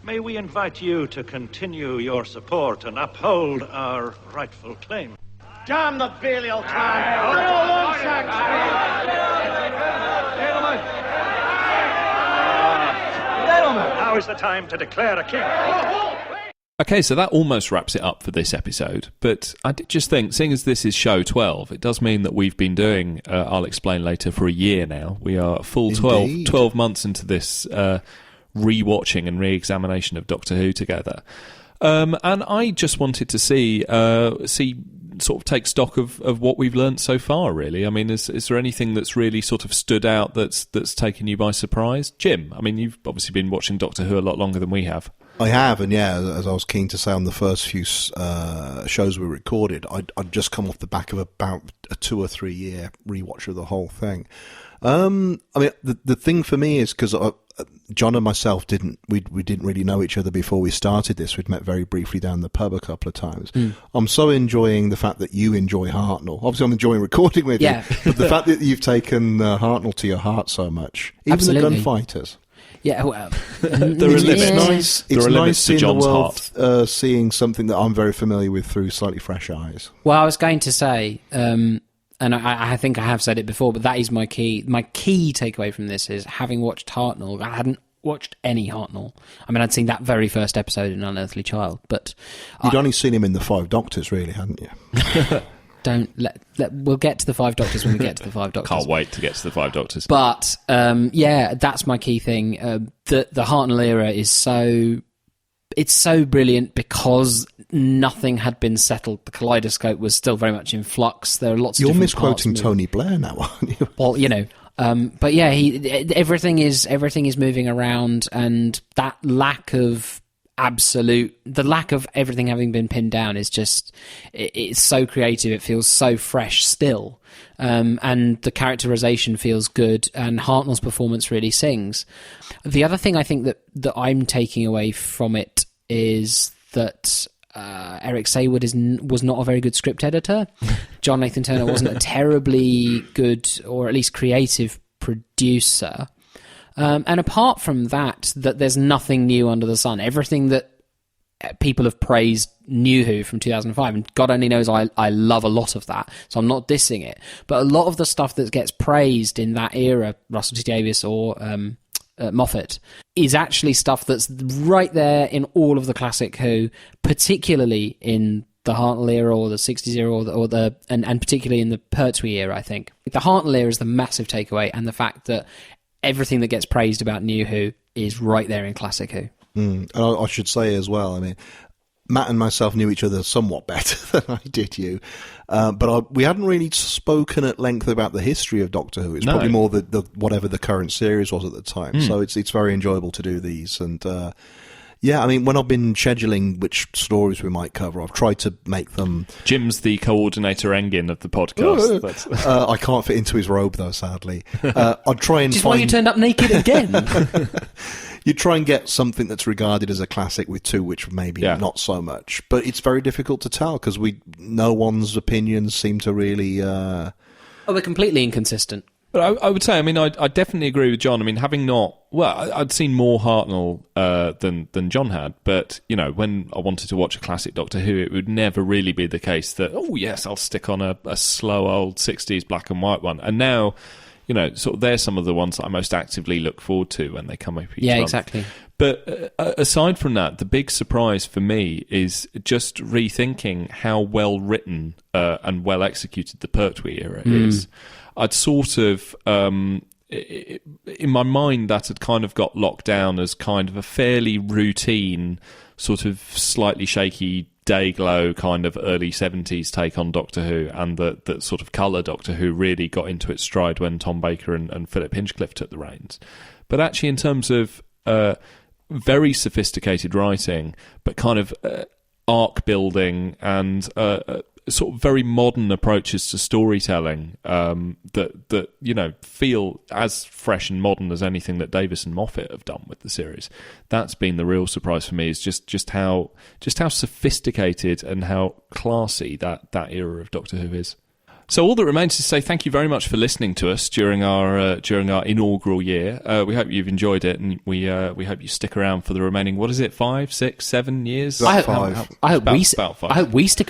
may we invite you to continue your support and uphold our rightful claim? Damn the Balial clan! They're all one Gentlemen, now is the time to declare a king. Okay, so that almost wraps it up for this episode, but I did just think, seeing as this is show 12, it does mean that we've been doing I'll Explain Later for a year now. We are a full 12 months into this re-watching and re-examination of Doctor Who together. And I just wanted to see sort of take stock of what we've learnt so far, really. I mean, is there anything that's really sort of stood out that's taken you by surprise? Jim, I mean, you've obviously been watching Doctor Who a lot longer than we have. I have, and yeah, as I was keen to say on the first few shows we recorded, I'd just come off the back of about a 2 or 3 year rewatch of the whole thing. I mean, the thing for me is because John and myself we didn't really know each other before we started this. We'd met very briefly down the pub a couple of times. I'm so enjoying the fact that you enjoy Hartnell. Obviously, I'm enjoying recording with you, but the fact that you've taken Hartnell to your heart so much, even Absolutely. the gunfighters. Yeah, well, There are limits. It's There are limits nice to seeing the John's world seeing something that I'm very familiar with through slightly fresh eyes. Well, I was going to say, and I think I have said it before, but that is my key. My key takeaway from this is having watched Hartnell. I hadn't watched any Hartnell. I mean, I'd seen that very first episode in Unearthly Child, but You'd only seen him in the Five Doctors, really, hadn't you? don't let. We'll get to the Five Doctors when we get to the Five Doctors. Can't wait to get to the Five Doctors. But yeah, that's my key thing. The Hartnell era is so brilliant because nothing had been settled. The kaleidoscope was still very much in flux. There are lots of You're different parts misquoting moving. Tony Blair now, aren't you? Well, you know. But yeah, everything is moving around, and that lack of the lack of everything having been pinned down is just, it's so creative. It feels so fresh still. And the characterization feels good, and Hartnell's performance really sings. The other thing I think that I'm taking away from it is that Eric Saywood was not a very good script editor. John Nathan Turner wasn't a terribly good, or at least creative, producer. And apart from that, there's nothing new under the sun. Everything that people have praised New Who from 2005, and God only knows I love a lot of that, so I'm not dissing it. But a lot of the stuff that gets praised in that era, Russell T Davies or Moffat, is actually stuff that's right there in all of the classic Who, particularly in the Hartnell era or the 60s era and particularly in the Pertwee era, I think. The Hartnell era is the massive takeaway, and the fact that everything that gets praised about New Who is right there in classic Who. And I should say as well, I mean, Matt and myself knew each other somewhat better than I did you, but we hadn't really spoken at length about the history of Doctor Who. It's probably more the whatever the current series was at the time. So it's very enjoyable to do these, and Yeah, I mean, when I've been scheduling which stories we might cover, I've tried to make them... Jim's the coordinator engine of the podcast. I can't fit into his robe, though, sadly. I'd try and Which is why you turned up naked again. You try and get something that's regarded as a classic with two, which maybe not so much. But it's very difficult to tell, because no one's opinions seem to really... Oh, they're completely inconsistent. But I would say, I mean, I definitely agree with John. I mean, having not... Well, I'd seen more Hartnell than John had, but, you know, when I wanted to watch a classic Doctor Who, it would never really be the case that, oh, yes, I'll stick on a slow old 60s black and white one. And now, you know, sort of they're some of the ones that I most actively look forward to when they come up each month. Exactly. But aside from that, the big surprise for me is just rethinking how well written and well executed the Pertwee era is. I'd sort of... in my mind, that had kind of got locked down as kind of a fairly routine, sort of slightly shaky Dayglow kind of early 70s take on Doctor Who, and that sort of colour Doctor Who really got into its stride when Tom Baker and Philip Hinchcliffe took the reins. But actually, in terms of very sophisticated writing, but kind of arc building and sort of very modern approaches to storytelling that you know feel as fresh and modern as anything that Davis and Moffat have done with the series. That's been the real surprise for me, is just how sophisticated and how classy that era of Doctor Who is. So all that remains is to say thank you very much for listening to us during our inaugural year. We hope you've enjoyed it, and we hope you stick around for the remaining, what is it, 5, 6, 7 years? I hope we stick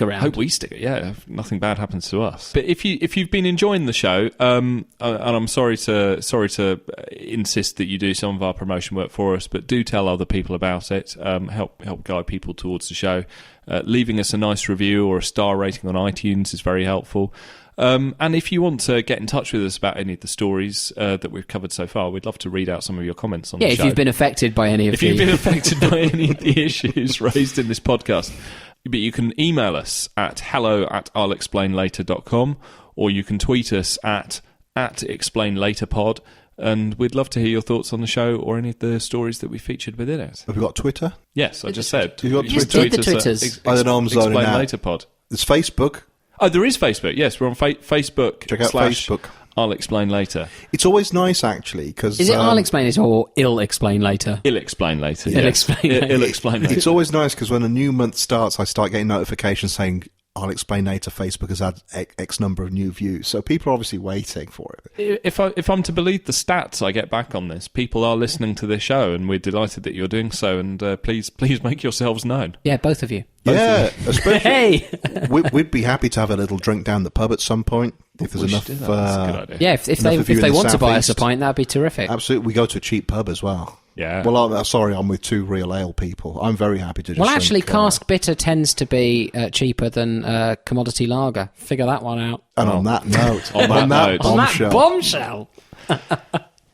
around. I hope we stick. Yeah, if nothing bad happens to us. But if you've been enjoying the show, and I'm sorry to insist that you do some of our promotion work for us, but do tell other people about it. Help guide people towards the show. Leaving us a nice review or a star rating on iTunes is very helpful. And if you want to get in touch with us about any of the stories that we've covered so far, we'd love to read out some of your comments on the show. Yeah, if you've been affected by any of the issues raised in this podcast. But you can email us at hello@I'llExplainLater.com, or you can tweet us at explainlaterpod, and we'd love to hear your thoughts on the show or any of the stories that we featured within it. Have we got Twitter? Yes, I just said. You've got Twitter? Twitter? The Twitters. I don't know, I'm zoning Explain out. Later Pod. There's Facebook. Oh, there is Facebook. Yes, we're on Facebook. Check out Facebook. I'll explain later. It's always nice, actually, because... Is it I'll explain it or I'll explain later? I'll explain later. I'll explain later. I'll explain later. It's always nice because when a new month starts, I start getting notifications saying, I'll explain later, Facebook has had X number of new views. So people are obviously waiting for it. If I'm to believe the stats I get back on this, people are listening to this show, and we're delighted that you're doing so, and please make yourselves known. Yeah, both of you. Especially... Hey! We'd be happy to have a little drink down the pub at some point, if there's enough... That's a good idea. Yeah, if they want to buy us a pint, that'd be terrific. Absolutely. We go to a cheap pub as well. Yeah. Well, I'm with two real ale people. I'm very happy to just actually, drink, cask bitter tends to be cheaper than commodity lager. Figure that one out. And on that note... on that bombshell.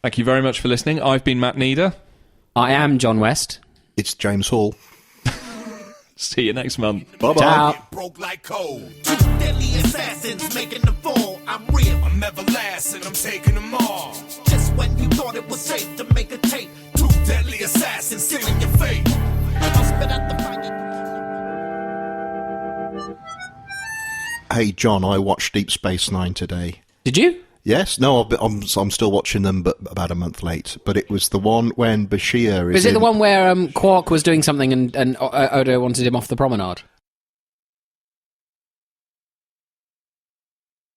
Thank you very much for listening. I've been Matt Needer. I am John West. It's James Hall. See you next month. Bye-bye. Ciao. Broke like cold. Two deadly assassins making the fall. I'm real. I'm everlasting. I'm taking them all. Just when you thought it was safe to make a tape. Two deadly assassins sealing your fate. I'll spit out the fire. Hey, John, I watched Deep Space Nine today. Did you? Yes, no, I'm still watching them, but about a month late. But it was the one when Bashir is... Is it the one where Quark was doing something and Odo wanted him off the promenade?